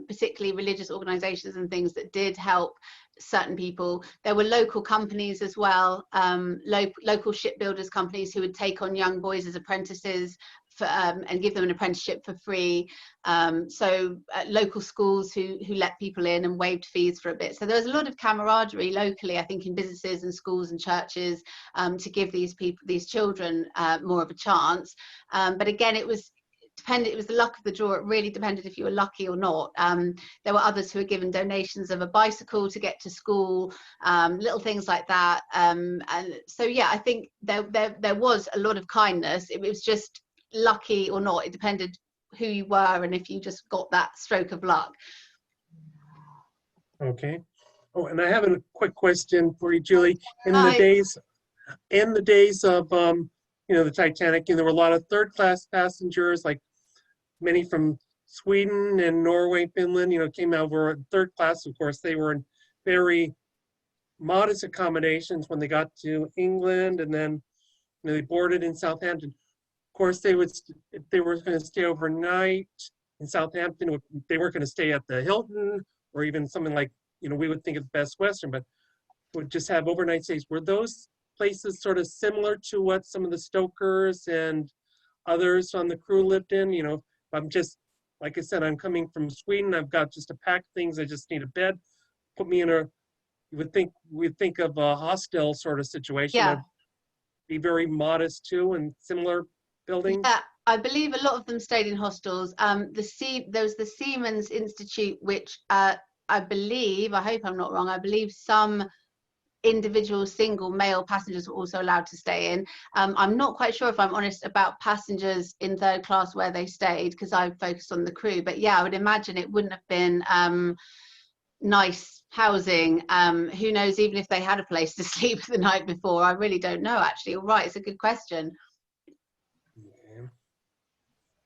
particularly religious organizations and things that did help certain people. There were local companies as well, local shipbuilders companies who would take on young boys as apprentices and give them an apprenticeship for free. Local schools who let people in and waived fees for a bit. So there was a lot of camaraderie locally, I think, in businesses and schools and churches to give these children more of a chance. But again, it was the luck of the draw. It really depended if you were lucky or not. There were others who were given donations of a bicycle to get to school, little things like that. And so, yeah, I think there was a lot of kindness. It was just lucky or not. It depended who you were and if you just got that stroke of luck. Okay. Oh, and I have a quick question for you, Julie. In Hi. the days of the Titanic, there were a lot of third-class passengers, like many from Sweden and Norway, Finland, came over in third class. Of course, they were in very modest accommodations when they got to England, and then they boarded in Southampton. Of course, if they were going to stay overnight in Southampton, they weren't going to stay at the Hilton or even something like, we would think of Best Western, but would just have overnight stays. Were those places sort of similar to what some of the stokers and others on the crew lived in? I'm just, like I said, I'm coming from Sweden. I've got just a pack of things. I just need a bed. Put me in we'd think of a hostel sort of situation. Yeah. Be very modest too, and similar buildings. Yeah, I believe a lot of them stayed in hostels. There was the Seamen's Institute, which I believe, I hope I'm not wrong, I believe some individual single male passengers were also allowed to stay in. I'm not quite sure, if I'm honest, about passengers in third class where they stayed, because I focused on the crew. But yeah, I would imagine it wouldn't have been nice housing. Who knows, even if they had a place to sleep the night before. I really don't know, actually. All right, it's a good question.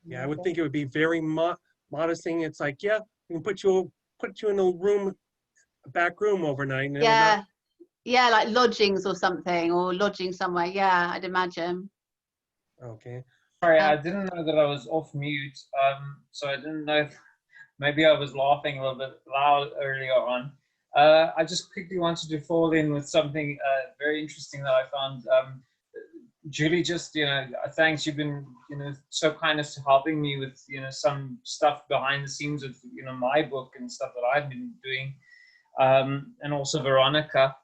Yeah, I would think it would be very modest thing. It's like, yeah, we can put you in a back room overnight. Yeah, like lodgings or something, or lodging somewhere. Yeah, I'd imagine. Okay. Sorry, I didn't know that I was off mute. So I didn't know if maybe I was laughing a little bit loud earlier on. I just quickly wanted to fall in with something very interesting that I found. Julie, just, thanks. You've been, so kind as to helping me with, some stuff behind the scenes of, my book and stuff that I've been doing. And also Veronica,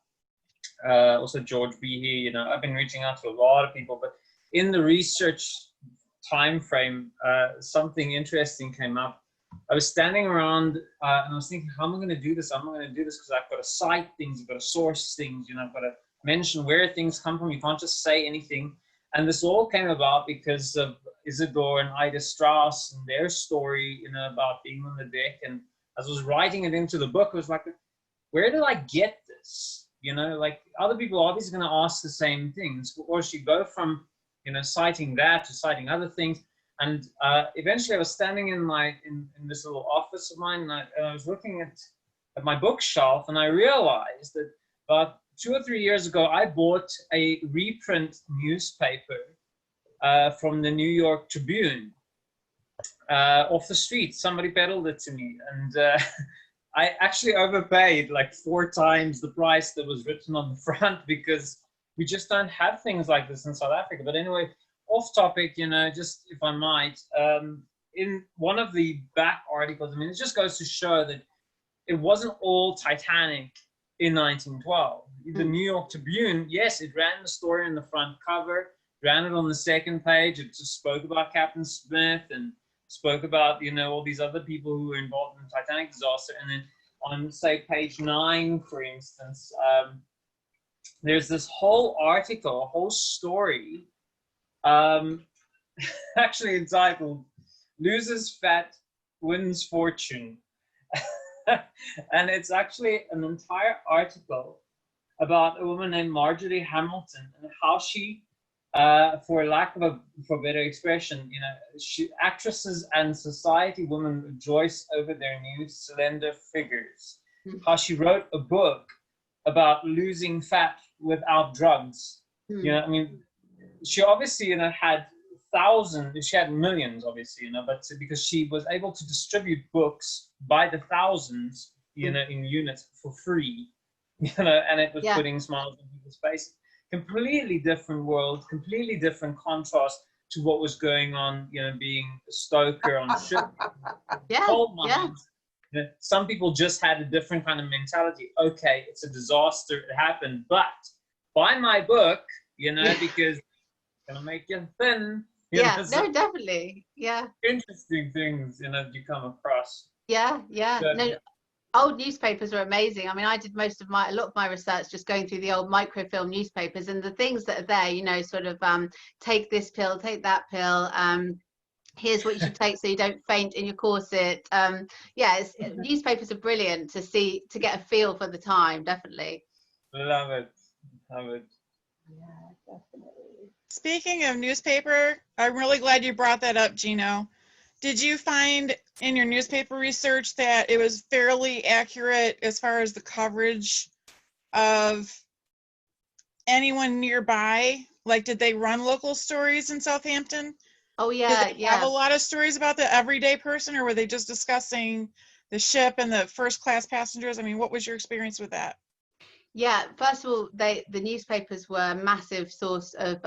also George B. here, I've been reaching out to a lot of people, but in the research time frame, something interesting came up. I was standing around and I was thinking, how am I going to do this? I'm not going to do this because I've got to cite things, I've got to source things, I've got to mention where things come from. You can't just say anything. And this all came about because of Isidore and Ida Strauss and their story, about being on the deck. And as I was writing it into the book, I was like, where did I get this? Like other people are obviously going to ask the same things, or she go from, citing that to citing other things. And eventually I was standing in this little office of mine, and I was looking at my bookshelf, and I realized that about 2 or 3 years ago, I bought a reprint newspaper from the New York Tribune off the street. Somebody peddled it to me, and I actually overpaid like 4 times the price that was written on the front, because we just don't have things like this in South Africa. But anyway, off topic, just if I might, in one of the back articles, it just goes to show that it wasn't all Titanic in 1912. The New York Tribune, yes, it ran the story on the front cover, ran it on the second page. It just spoke about Captain Smith and spoke about, all these other people who were involved in the Titanic disaster. And then on, say, page 9, for instance, there's this whole article, a whole story, actually entitled "Loses Fat, Wins Fortune." And it's actually an entire article about a woman named Marjorie Hamilton and how she, for lack of a better expression, actresses and society women rejoice over their new slender figures. How she wrote a book about losing fat without drugs. I mean, she obviously, had thousands, she had millions, obviously, but because she was able to distribute books by the thousands, in units for free, and it was putting smiles on people's faces. Completely different world, completely different contrast to what was going on, being a stoker on a ship. Coal mines. Some people just had a different kind of mentality. Okay, it's a disaster, it happened, but buy my book, because it's gonna make you thin. No, definitely. Interesting things, you come across. No, old newspapers are amazing. I mean, I did a lot of my research just going through the old microfilm newspapers, and the things that are there, sort of take this pill, take that pill, here's what you should take so you don't faint in your corset. Newspapers are brilliant to get a feel for the time, definitely. Love it. Yeah, definitely. Speaking of newspaper, I'm really glad you brought that up, Gino. Did you find in your newspaper research that it was fairly accurate as far as the coverage of anyone nearby? Like, did they run local stories in Southampton? Oh, yeah, Did they have a lot of stories about the everyday person, or were they just discussing the ship and the first class passengers? I mean, what was your experience with that? Yeah, first of all, the newspapers were a massive source of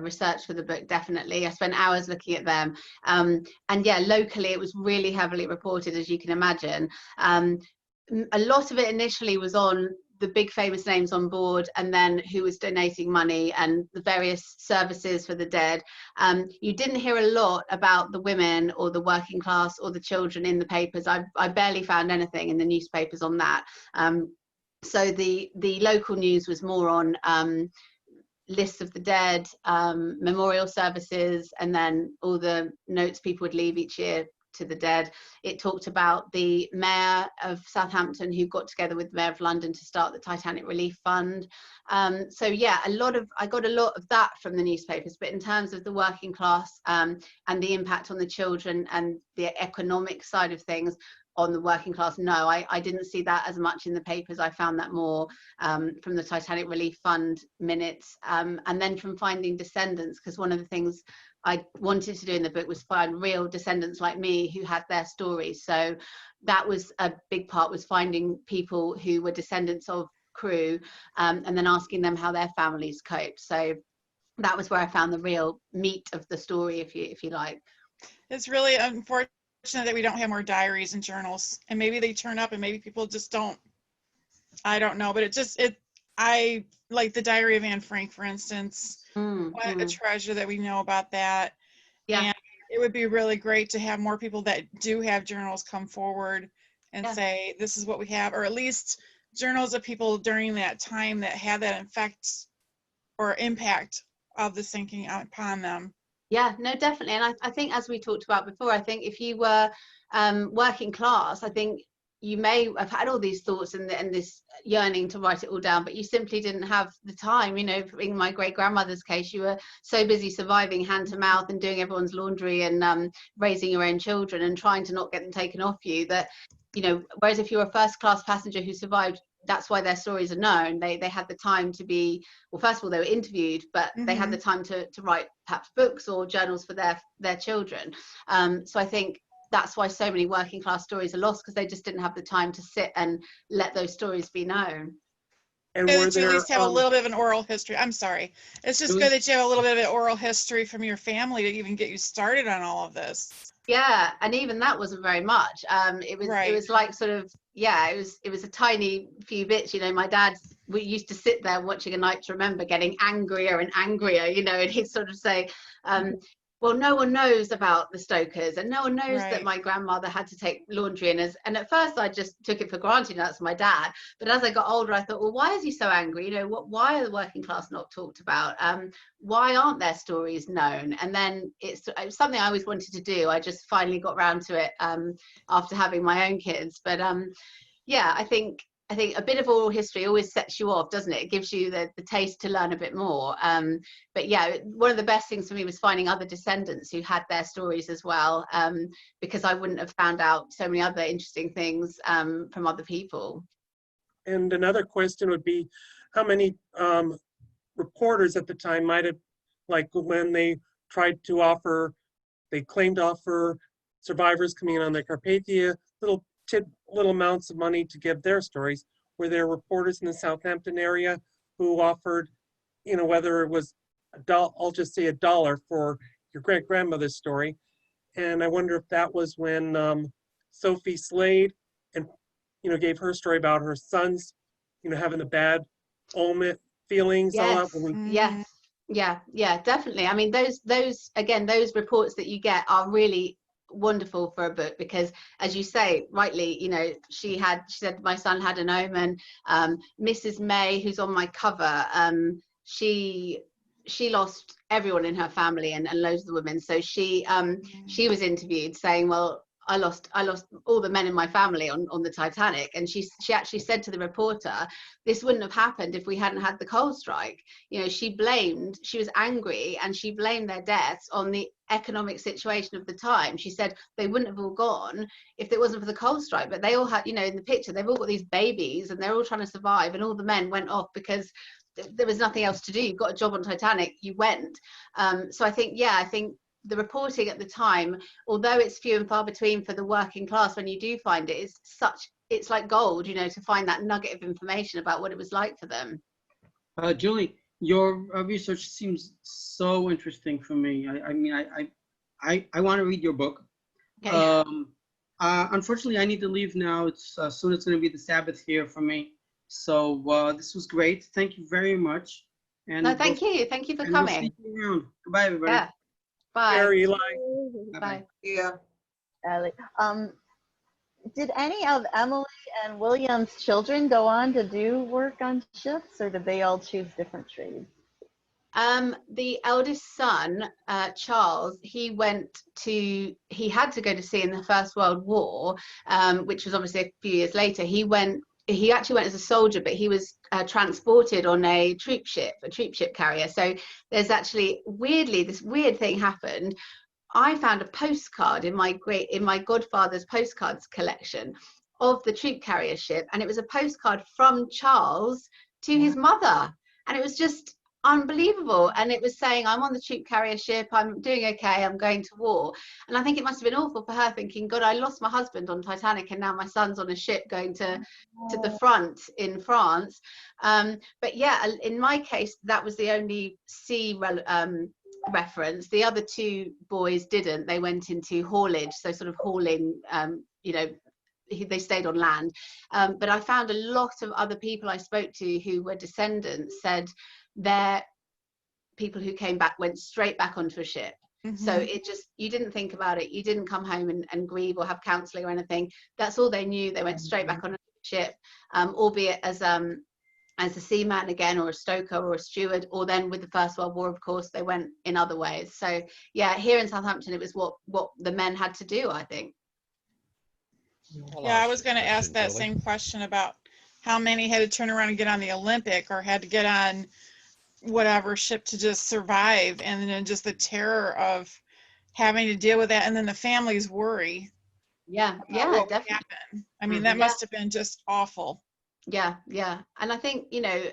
research for the book, definitely. I spent hours looking at them. And yeah, locally, it was really heavily reported, as you can imagine. A lot of it initially was on the big famous names on board, and then who was donating money and the various services for the dead. You didn't hear a lot about the women or the working class or the children in the papers. I barely found anything in the newspapers on that. So the local news was more on lists of the dead, memorial services, and then all the notes people would leave each year to the dead. It talked about the mayor of Southampton who got together with the mayor of London to start the Titanic Relief Fund. So yeah, I got a lot of that from the newspapers, but in terms of the working class and the impact on the children and the economic side of things on the working class, no, I didn't see that as much in the papers. I found that more from the Titanic Relief Fund minutes, and then from finding descendants, because one of the things I wanted to do in the book was find real descendants like me who had their stories. So that was a big part, was finding people who were descendants of crew, and then asking them how their families coped. So that was where I found the real meat of the story, if you like. It's really unfortunate that we don't have more diaries and journals, and maybe they turn up and maybe people just don't. I don't know, but I like the Diary of Anne Frank, for instance. What a treasure that we know about that. Yeah. And it would be really great to have more people that do have journals come forward and say, this is what we have, or at least journals of people during that time that had that effect or impact of the sinking upon them. Yeah, no, definitely. And I think, as we talked about before, I think if you were working class, I think you may have had all these thoughts and this yearning to write it all down, but you simply didn't have the time. In my great grandmother's case, you were so busy surviving hand to mouth and doing everyone's laundry and raising your own children and trying to not get them taken off you, that, whereas if you're a first class passenger who survived, that's why their stories are known. They had the time to be, well, first of all, they were interviewed, but they had the time to write perhaps books or journals for their children. So I think that's why so many working class stories are lost, because they just didn't have the time to sit and let those stories be known. And Good were that you there, at least have a little bit of an oral history. I'm sorry. It's just good that you have a little bit of an oral history from your family to even get you started on all of this. Yeah, and even that wasn't very much. It was like sort of, it was a tiny few bits. My dad, we used to sit there watching A Night to Remember, getting angrier and angrier, and he'd sort of say, Well, no one knows about the Stokers, and no one knows that Right. my grandmother had to take laundry in. And at first I just took it for granted that's my dad. But as I got older, I thought, well, why is he so angry? You know, why are the working class not talked about? Why aren't their stories known? And then it was something I always wanted to do. I just finally got round to it after having my own kids. But yeah, I think a bit of oral history always sets you off, doesn't it? It gives you the taste to learn a bit more. But yeah, one of the best things for me was finding other descendants who had their stories as well, because I wouldn't have found out so many other interesting things from other people. And another question would be, how many reporters at the time might have, like when they tried to offer, they claimed to offer survivors coming in on the Carpathia little amounts of money to give their stories. Were there reporters in the Southampton area who offered, you know, whether it was I'll just say $1 for your great grandmother's story. And I wonder if that was when Sophie Slade and, you know, gave her story about her sons, you know, having the bad omen feelings. Yes. Mhm. Yeah, definitely. I mean, those again, those reports that you get are really wonderful for a book, because as you say rightly, you know, she said my son had an omen. Mrs. May, who's on my cover, she lost everyone in her family and loads of the women. So she was interviewed saying, well, I lost all the men in my family on the Titanic. And she actually said to the reporter, this wouldn't have happened if we hadn't had the coal strike. You know, she was angry, and she blamed their deaths on the economic situation of the time. She said they wouldn't have all gone if it wasn't for the coal strike. But they all had, you know, in the picture, they've all got these babies and they're all trying to survive, and all the men went off because there was nothing else to do. You've got a job on Titanic, you went. So I think the reporting at the time, although it's few and far between for the working class, when you do find it, it's like gold, you know, to find that nugget of information about what it was like for them. Julie, your research seems so interesting for me. I want to read your book. Okay. Unfortunately, I need to leave now. Soon it's going to be the Sabbath here for me. So this was great. Thank you very much. And No, thank you for and we'll coming. see you around. Goodbye, everybody. Yeah. Bye. Very Eli. Bye. Yeah. Ellie. Did any of Emily and William's children go on to do work on ships, or did they all choose different trades? The eldest son, Charles, he had to go to sea in the First World War, which was obviously a few years later. He actually went as a soldier, but he was transported on a troop ship carrier. So there's actually, weirdly, this weird thing happened. I found a postcard in my godfather's postcards collection of the troop carrier ship, and it was a postcard from Charles to his mother, and it was just unbelievable. And it was saying, I'm on the troop carrier ship, I'm doing okay, I'm going to war. And I think it must have been awful for her, thinking, God, I lost my husband on Titanic, and now my son's on a ship going to the front in France. But yeah, in my case, that was the only sea reference. The other two boys didn't. They went into haulage, so sort of hauling, you know, they stayed on land. But I found a lot of other people I spoke to who were descendants said their people who came back went straight back onto a ship. So it just, you didn't think about it. You didn't come home and grieve or have counselling or anything. That's all they knew. They went straight back on a ship, albeit as a seaman again, or a stoker or a steward, or then with the First World War, of course, they went in other ways. So yeah, here in Southampton, it was what the men had to do, I think. Yeah, I was going to ask that same question about how many had to turn around and get on the Olympic, or had to get on whatever ship to just survive, and then just the terror of having to deal with that, and then the family's worry. Yeah, what definitely. happened. I mean, that must have been just awful. Yeah. And I think, you know,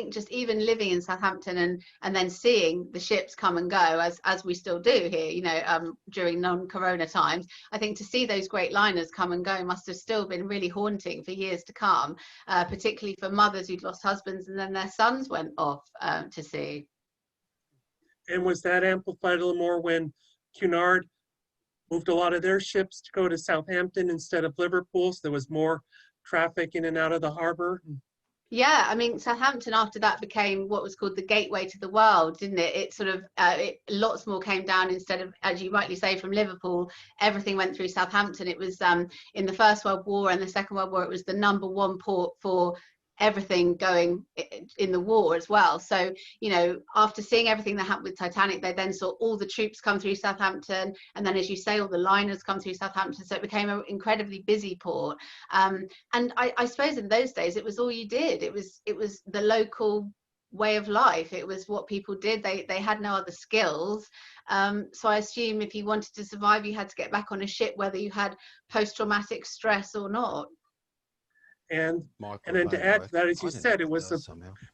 just even living in Southampton and then seeing the ships come and go as we still do here, you know, during non-corona times, I think to see those great liners come and go must have still been really haunting for years to come, particularly for mothers who'd lost husbands and then their sons went off to sea. And was that amplified a little more when Cunard moved a lot of their ships to go to Southampton instead of Liverpool, so there was more traffic in and out of the harbor? Yeah, I mean, Southampton after that became what was called the gateway to the world, didn't it? It sort of, lots more came down instead of, as you rightly say, from Liverpool, everything went through Southampton. It was in the First World War and the Second World War, it was the #1 port for everything going in the war as well. So, you know, after seeing everything that happened with Titanic, they then saw all the troops come through Southampton, and then, as you say, all the liners come through Southampton. So it became an incredibly busy port. And I suppose in those days it was all you did. It was the local way of life. It was what people did. They had no other skills. So I assume if you wanted to survive, you had to get back on a ship, whether you had post-traumatic stress or not. And then to add to that, as you said, it was a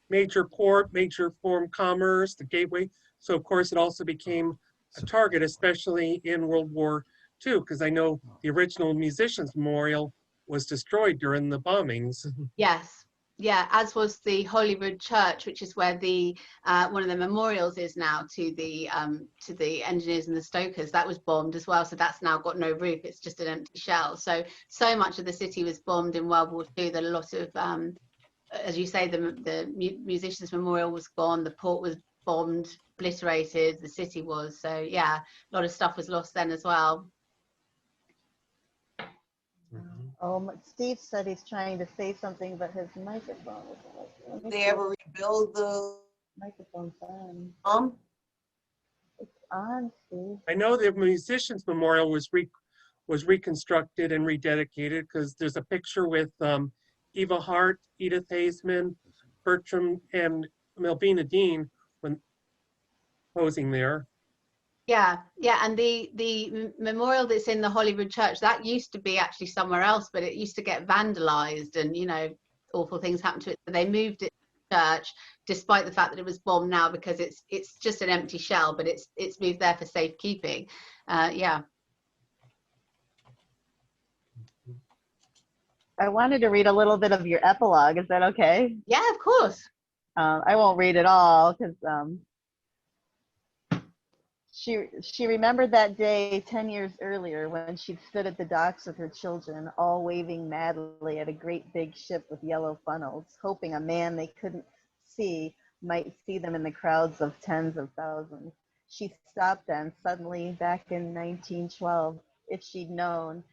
major port, major form of commerce, the gateway. So of course it also became a target, especially in World War II, because I know the original Musicians Memorial was destroyed during the bombings. Yes, yeah, as was the Holyrood Church, which is where the one of the memorials is now to the engineers and the stokers. That was bombed as well, so that's now got no roof. It's just an empty shell. So much of the city was bombed in World War II that a lot of, as you say, the Musicians Memorial was gone. The port was bombed, obliterated. The city was. So yeah, a lot of stuff was lost then as well. Steve said he's trying to say something, but his microphone is. Did they ever rebuild the Microphone's on. It's on, Steve. I know the Musicians Memorial was reconstructed and rededicated, because there's a picture with Eva Hart, Edith Hazeman, Bertram, and Melvina Dean when posing there. Yeah, and the memorial that's in the Holyrood Church, that used to be actually somewhere else, but it used to get vandalized, and you know, awful things happened to it. So they moved it to the church, despite the fact that it was bombed now, because it's just an empty shell, but it's moved there for safekeeping. Yeah. I wanted to read a little bit of your epilogue. Is that okay? Yeah, of course. I won't read it all because she remembered that day 10 years earlier when she'd stood at the docks with her children, all waving madly at a great big ship with yellow funnels, hoping a man they couldn't see might see them in the crowds of tens of thousands. She stopped then, suddenly, back in 1912. If she'd known,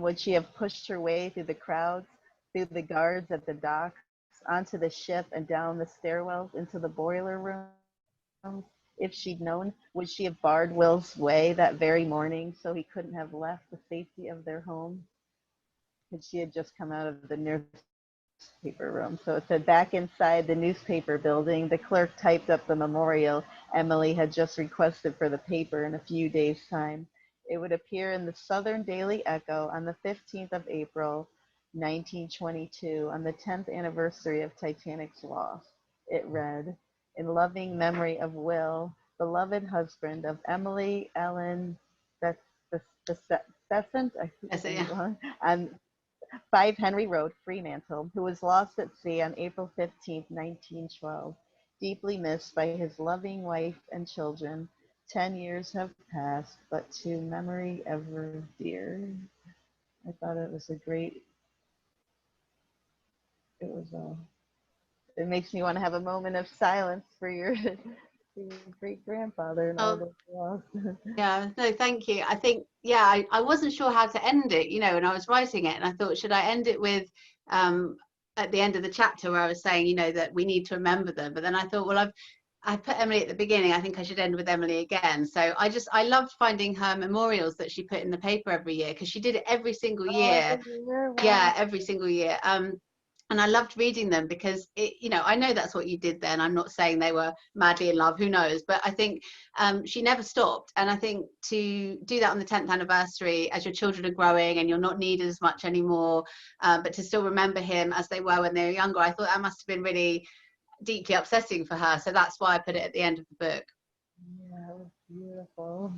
would she have pushed her way through the crowds, through the guards at the docks, onto the ship and down the stairwells into the boiler room? If she'd known, would she have barred Will's way that very morning so he couldn't have left the safety of their home? And she had just come out of the newspaper room. So it said, back inside the newspaper building, the clerk typed up the memorial Emily had just requested for the paper in a few days' time. It would appear in the Southern Daily Echo on the 15th of April, 1922, on the 10th anniversary of Titanic's loss. It read, in loving memory of Will, beloved husband of Emily Ellen Besant, on 5 Henry Road, Fremantle, who was lost at sea on April 15, 1912, deeply missed by his loving wife and children. 10 years have passed, but to memory ever dear. I thought it was it makes me want to have a moment of silence for your great grandfather and all those lost. Yeah, no, thank you. I think, yeah, I wasn't sure how to end it, you know, when I was writing it, and I thought, should I end it with at the end of the chapter where I was saying, you know, that we need to remember them, but then I thought, well, I put Emily at the beginning. I think I should end with Emily again. So I loved finding her memorials that she put in the paper every year, because she did it every single year. Yeah, every single year. And I loved reading them because you know, I know that's what you did then. I'm not saying they were madly in love, who knows, but I think she never stopped. And I think to do that on the 10th anniversary, as your children are growing and you're not needed as much anymore, but to still remember him as they were when they were younger, I thought that must have been really deeply upsetting for her. So that's why I put it at the end of the book. Yeah, it was beautiful.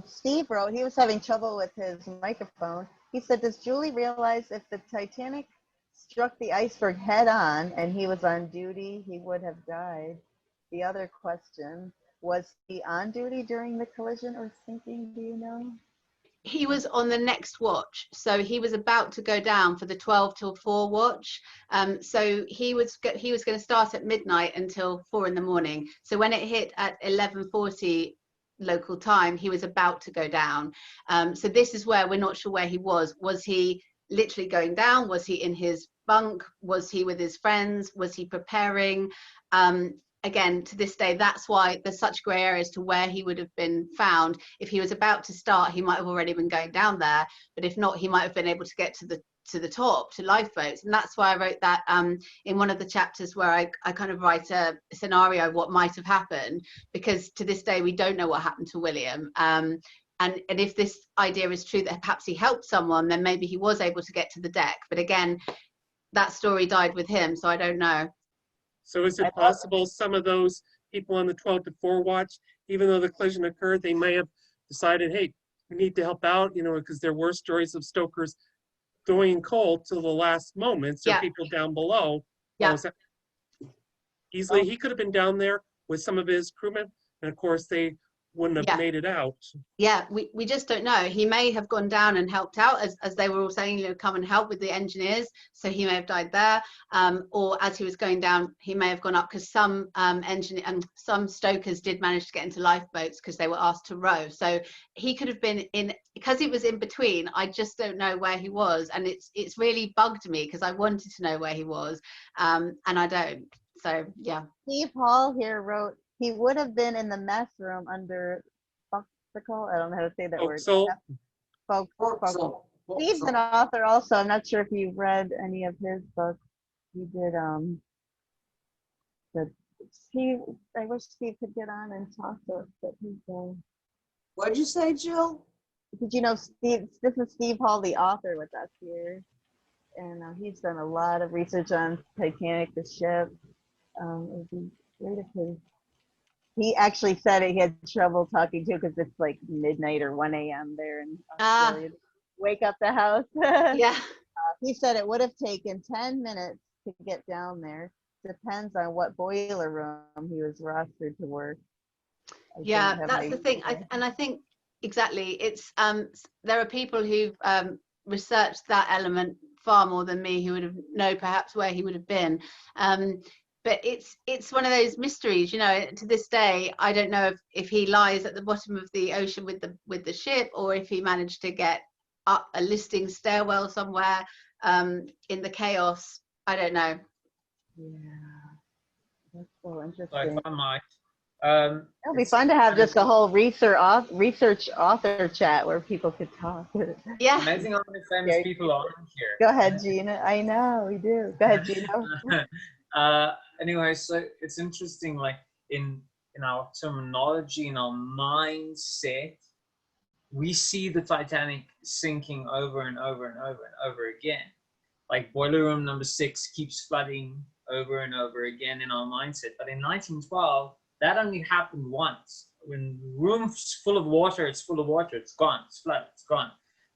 Steve wrote, he was having trouble with his microphone. He said, does Julie realize if the Titanic struck the iceberg head on and he was on duty, he would have died? The other question, was he on duty during the collision or sinking? Do you know? he was on the next watch, so he was about to go down for the 12 till 4 watch. So he was going to start at midnight until 4 in the morning. So when it hit at 11:40 local time, he was about to go down. So this is where we're not sure where he was. Was he literally going down? Was he in his bunk? Was he with his friends? Was he preparing? Again, to this day, that's why there's such grey areas to where he would have been found. If he was about to start, he might have already been going down there, but if not, he might have been able to get to the top, to lifeboats. And that's why I wrote that in one of the chapters where I kind of write a scenario of what might have happened, because to this day we don't know what happened to William. And if this idea is true that perhaps he helped someone, then maybe he was able to get to the deck. But again, that story died with him, so I don't know. So is it possible some of those people on the 12 to 4 watch, even though the collision occurred, they may have decided, hey, we need to help out, because there were stories of stokers going cold till the last moment. So people down below. Yeah. Easily, he could have been down there with some of his crewmen, and of course they wouldn't have made it out. Yeah, we just don't know. He may have gone down and helped out, as they were all saying, come and help with the engineers. So he may have died there, or as he was going down, he may have gone up, because some some stokers did manage to get into lifeboats because they were asked to row. So he could have been in, because he was in between. I just don't know where he was, and it's really bugged me because I wanted to know where he was, and I don't. So yeah. Steve Hall here wrote, he would have been in the mess room under Foxhole. I don't know how to say that word. Foxhole. Steve's an author also. I'm not sure if you've read any of his books. He did Steve, I wish Steve could get on and talk to us, but he's What'd you say, Jill? Did you know Steve, this is Steve Hall, the author, with us here. And he's done a lot of research on Titanic, the ship. It would be great if he actually said he had trouble talking to, because it's like midnight or 1 a.m. there in Australia. Wake up the house. Yeah. He said it would have taken 10 minutes to get down there. Depends on what boiler room he was rostered to work. Yeah, that's the thing. I think exactly. It's there are people who've researched that element far more than me, who would have known perhaps where he would have been. But it's one of those mysteries, to this day. I don't know if he lies at the bottom of the ocean with the ship, or if he managed to get up a listing stairwell somewhere in the chaos. I don't know. Yeah, that's so interesting. Like I might. It'll be fun to have just a whole research author chat where people could talk. Yeah. Amazing how many famous people are in here. Go ahead, Gina. I know, we do. Go ahead, Gina. Anyway, so it's interesting, like in our terminology, in our mindset, we see the Titanic sinking over and over and over and over again. Like boiler room number 6 keeps flooding over and over again in our mindset. But in 1912, that only happened once. When the room's full of water, it's full of water, it's gone, it's flooded, it's gone.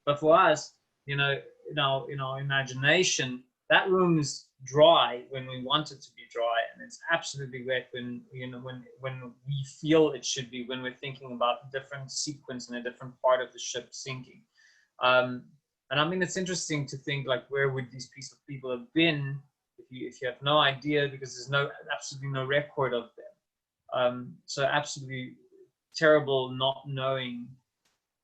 But for us, in our imagination, that room is dry when we want it to be dry, and it's absolutely wet when we feel it should be, when we're thinking about a different sequence in a different part of the ship sinking. And I mean, it's interesting to think, like, where would these people have been if you have no idea, because there's absolutely no record of them. So absolutely terrible not knowing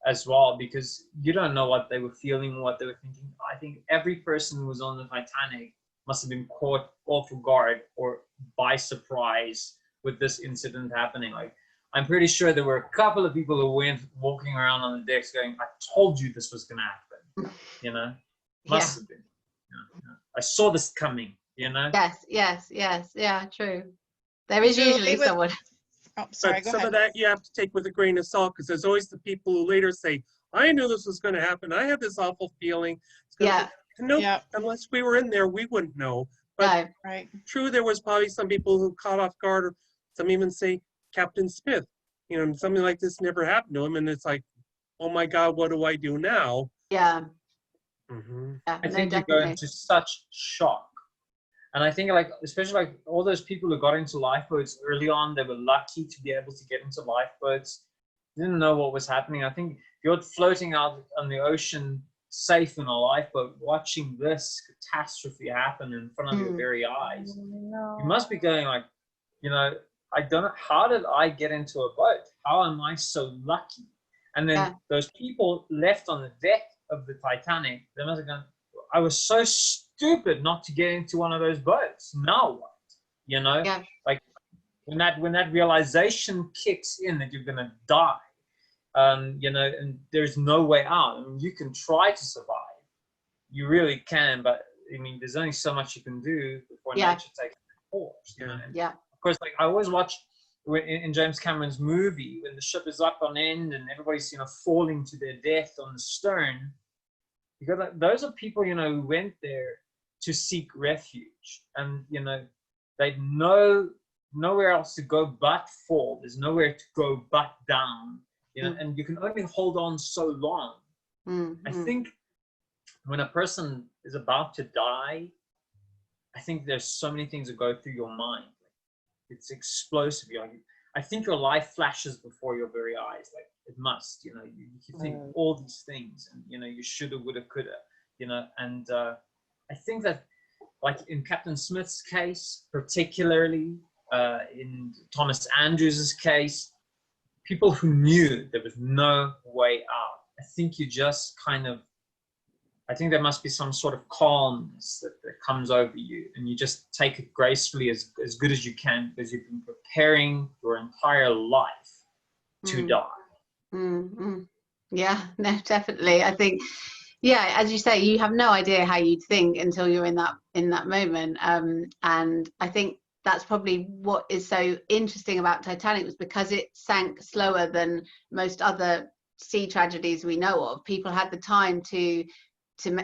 as well, because you don't know what they were feeling, what they were thinking. I think every person who was on the Titanic must have been caught off guard or by surprise with this incident happening. Like, I'm pretty sure there were a couple of people who went walking around on the decks going, I told you this was going to happen, must have been. I saw this coming, Yes, yeah, true. There is usually someone. Oh, sorry, but go some ahead. of that you have to take with a grain of salt, because there's always the people who later say, I knew this was going to happen. I had this awful feeling. No, unless we were in there, we wouldn't know. But right. True, there was probably some people who caught off guard, or some even say Captain Smith, something like this never happened to him. And it's like, oh my God, what do I do now? Yeah. Mm-hmm. I think you go into such shock. And I think, like, especially like all those people who got into lifeboats early on, they were lucky to be able to get into lifeboats. Didn't know what was happening. I think you're floating out on the ocean safe in a lifeboat, watching this catastrophe happen in front of your very eyes. No. You must be going like, you know, I don't know, how did I get into a boat? How am I so lucky? And then those people left on the deck of the Titanic, they must have gone, I was so stupid not to get into one of those boats. Now what? You know, like when that realization kicks in that you're gonna die, you know, and there's no way out. I mean, you can try to survive, you really can, but I mean, there's only so much you can do before nature takes its course. You know? Of course, like I always watch in James Cameron's movie when the ship is up on end and everybody's, you know, falling to their death on the stern. Because those are people, you know, who went there to seek refuge, and you know, they know nowhere else to go but fall. There's nowhere to go but down. You know, and you can only hold on so long. I think when a person is about to die, I think there's so many things that go through your mind. It's explosive. I think your life flashes before your very eyes. Like it must, you know, you think all these things, and you know, you shoulda, woulda, coulda, you know, and I think that, like in Captain Smith's case, particularly in Thomas Andrews's case, people who knew there was no way out. I think you just kind of, I think there must be some sort of calmness that comes over you, and you just take it gracefully as good as you can, because you've been preparing your entire life to die. Yeah, no, definitely. I think, yeah, as you say, you have no idea how you'd think until you're in that moment. And I think that's probably what is so interesting about Titanic, was because it sank slower than most other sea tragedies we know of. People had the time to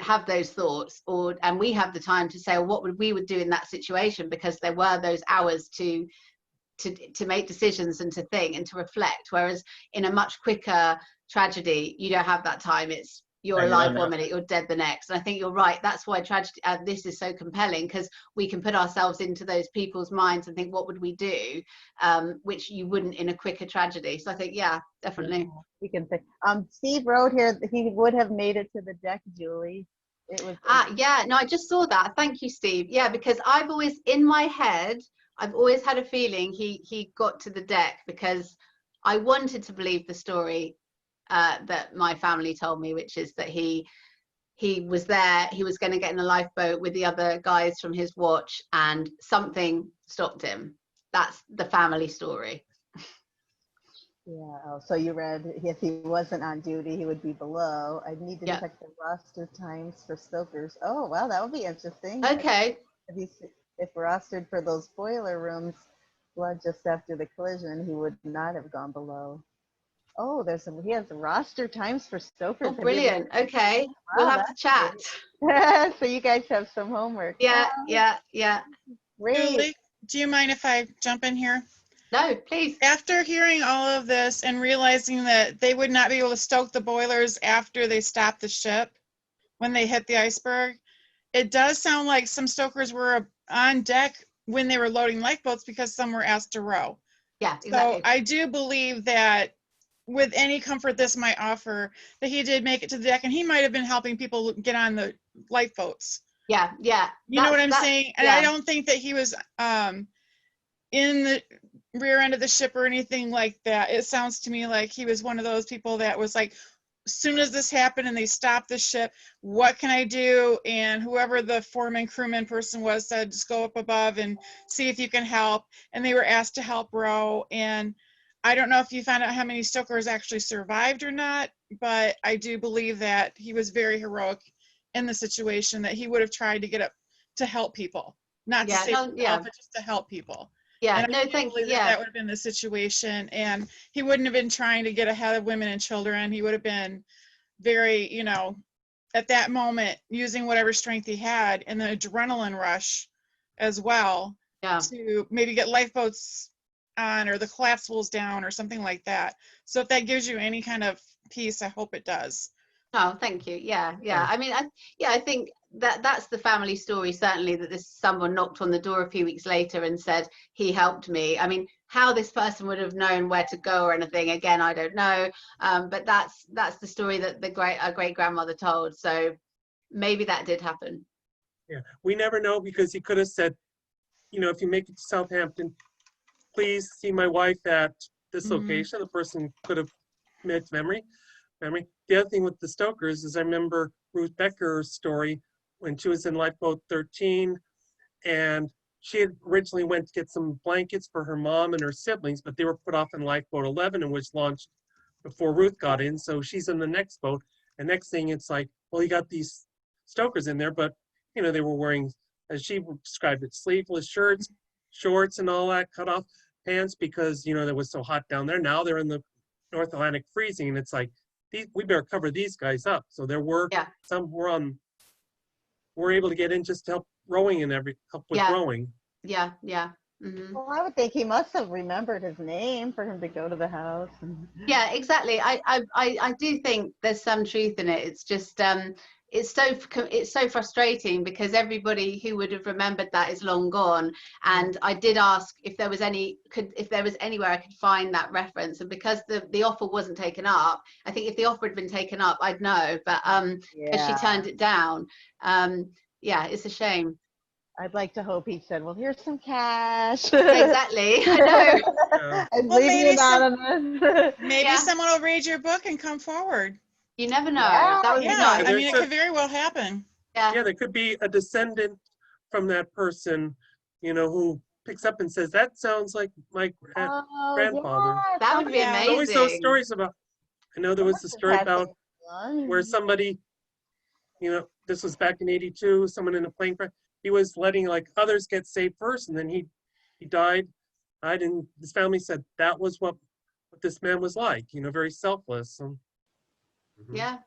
have those thoughts, and we have the time to say, well, what would we do in that situation, because there were those hours to make decisions and to think and to reflect. Whereas in a much quicker tragedy, you don't have that time. It's you're alive 1 minute, you're dead the next. And I think you're right. That's why tragedy, this is so compelling, because we can put ourselves into those people's minds and think, what would we do? Which you wouldn't in a quicker tragedy. So I think, yeah, definitely. We can think. Steve wrote here that he would have made it to the deck, Julie. It was. Yeah, no, I just saw that. Thank you, Steve. Yeah, because I've always, in my head, I've always had a feeling he got to the deck, because I wanted to believe the story that my family told me, which is that he was there, he was going to get in a lifeboat with the other guys from his watch, and something stopped him. That's the family story. Yeah, so you read, if he wasn't on duty, he would be below. I need to check the roster times for stokers. Oh, wow, that would be interesting. Okay. If rostered for those boiler rooms, blood just after the collision, he would not have gone below. Oh, he has roster times for stokers. Oh, brilliant. Okay, we'll have to chat. So you guys have some homework. Yeah. Great. Julie, do you mind if I jump in here? No, please. After hearing all of this and realizing that they would not be able to stoke the boilers after they stopped the ship when they hit the iceberg, it does sound like some stokers were on deck when they were loading lifeboats, because some were asked to row. Yeah, exactly. So I do believe that with any comfort this might offer, that he did make it to the deck, and he might have been helping people get on the lifeboats. Yeah. You know what I'm saying? And I don't think that he was in the rear end of the ship or anything like that. It sounds to me like he was one of those people that was like, as soon as this happened and they stopped the ship, what can I do? And whoever the foreman, crewman person was said, just go up above and see if you can help. And they were asked to help row. And I don't know if you found out how many stokers actually survived or not, but I do believe that he was very heroic in the situation, that he would have tried to get up to help people, not to save himself, but just to help people. Yeah, and no, thank you. Yeah, that would have been the situation, and he wouldn't have been trying to get ahead of women and children. He would have been very, you know, at that moment, using whatever strength he had and the adrenaline rush as well, to maybe get lifeboats on or the collapsibles down or something like that. So if that gives you any kind of peace, I hope it does. Oh, thank you. Yeah. I mean, I think that's the family story, certainly, that someone knocked on the door a few weeks later and said, he helped me. I mean, how this person would have known where to go or anything, again, I don't know. But that's the story that our great grandmother told. So maybe that did happen. Yeah, we never know, because he could have said, you know, if you make it to Southampton, please see my wife at this location. The person could have committed memory. The other thing with the Stokers is I remember Ruth Becker's story when she was in Lifeboat 13, and she had originally went to get some blankets for her mom and her siblings, but they were put off in Lifeboat 11, and was launched before Ruth got in. So she's in the next boat, and next thing it's like, well, you got these Stokers in there, but you know, they were wearing, as she described it, sleeveless shirts, shorts and all that, cut off pants, because you know, it was so hot down there. Now they're in the North Atlantic freezing, and it's like, we better cover these guys up. So there were some were able to get in just to help rowing and help with rowing. Yeah. Mm-hmm. Well, I would think he must have remembered his name for him to go to the house. Yeah, exactly. I do think there's some truth in it. It's just it's so frustrating, because everybody who would have remembered that is long gone. And I did ask if there was anywhere I could find that reference, and because the offer wasn't taken up, I think if the offer had been taken up, I'd know, but because she turned it down, yeah, it's a shame. I'd like to hope he said, well, here's some cash. Exactly. I know. And Well, maybe maybe someone will read your book and come forward. You never know. Yeah, That would be nice. I mean, it could very well happen. Yeah, there could be a descendant from that person, you know, who picks up and says, that sounds like my grandfather. Yeah, that would be amazing. There's always those stories about, I know there was a story about where somebody, you know, this was back in '82, someone in a plane crash, he was letting like others get saved first, and then he died. And his family said that was what this man was like, you know, very selfless. Yeah,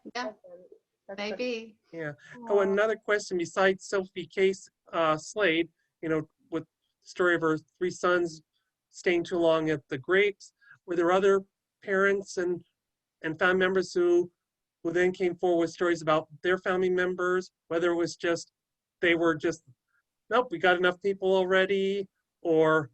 maybe. Yeah. Oh, another question besides Sophie Case Slade, you know, with the story of her 3 sons staying too long at the Grapes, were there other parents and family members who then came forward with stories about their family members, whether it was just, they were just, nope, we got enough people already, or,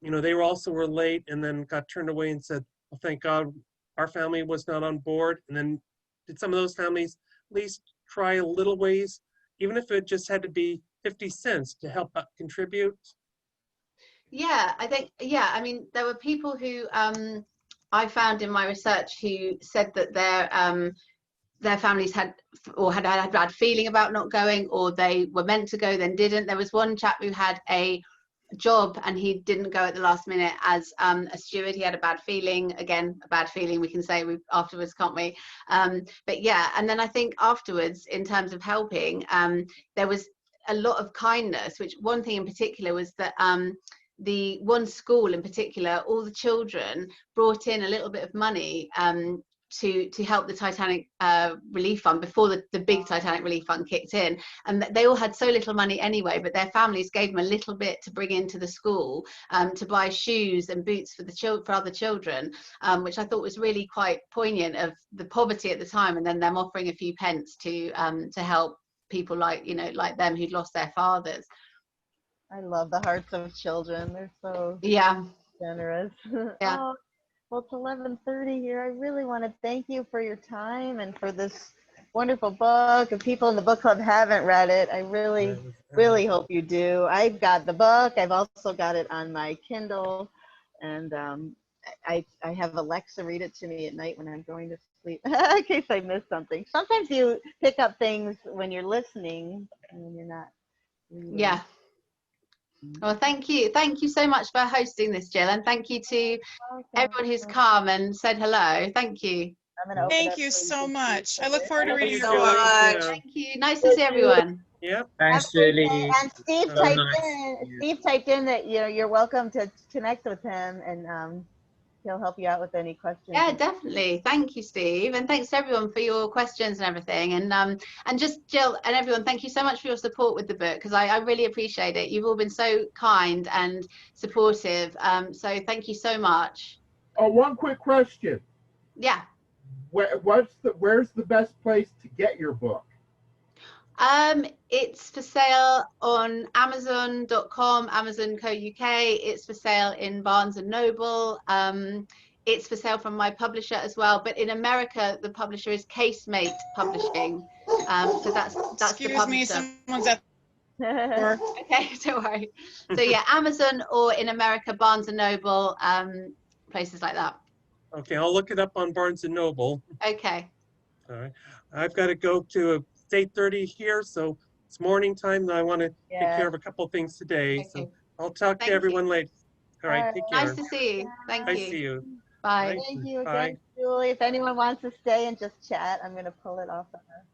you know, they were late and then got turned away and said, well, thank God our family was not on board. And then did some of those families at least try a little ways, even if it just had to be 50 cents to help contribute? Yeah, I think, I mean, there were people who I found in my research who said that their families had bad feeling about not going, or they were meant to go then didn't. There was one chap who had a job and he didn't go at the last minute as a steward. He had a bad feeling, again, a bad feeling we can say afterwards, can't we? But yeah, and then I think afterwards, in terms of helping, there was a lot of kindness, which one thing in particular was that the one school in particular, all the children brought in a little bit of money to help the Titanic relief fund before the big Titanic relief fund kicked in. And they all had so little money anyway, but their families gave them a little bit to bring into the school to buy shoes and boots for other children, which I thought was really quite poignant of the poverty at the time, and then them offering a few pence to help people like them who'd lost their fathers. I love the hearts of children. They're so generous. Yeah. Oh, well, it's 11:30 here. I really want to thank you for your time and for this wonderful book. If people in the book club haven't read it, I really hope you do. I've got the book. I've also got it on my Kindle, and I have Alexa read it to me at night when I'm going to sleep in case I miss something. Sometimes you pick up things when you're listening and when you're not reading. Yeah. Well, thank you so much for hosting this, Jill, and thank you to everyone who's come and said hello. Thank you. Thank you so much. I look forward to reading your so book. much. Thank you. Nice to see everyone. Yeah. Thanks, Julie. And Steve So typed nice. in that you're welcome to connect with him, and he'll help you out with any questions. Yeah, definitely. Thank you, Steve, and thanks to everyone for your questions and everything. And just Jill and everyone, thank you so much for your support with the book, because I really appreciate it. You've all been so kind and supportive. So thank you so much. Oh, one quick question. Yeah. Where's the best place to get your book? It's for sale on Amazon.com, Amazon Co UK. It's for sale in Barnes and Noble. It's for sale from my publisher as well. But in America, the publisher is Casemate Publishing. So that's the Excuse me, publisher. someone's at the door. Okay, don't worry. So yeah, Amazon, or in America, Barnes and Noble, places like that. Okay, I'll look it up on Barnes and Noble. Okay. All right. I've got to go to 8:30 here, so it's morning time. And I want to take care of a couple things today. Okay. So I'll talk Thank to you. everyone later. All right, take care. Nice to see you. Thank Nice you. to see you. Bye. Bye. Thank you Bye. again, Julie. If anyone wants to stay and just chat, I'm going to pull it off of her.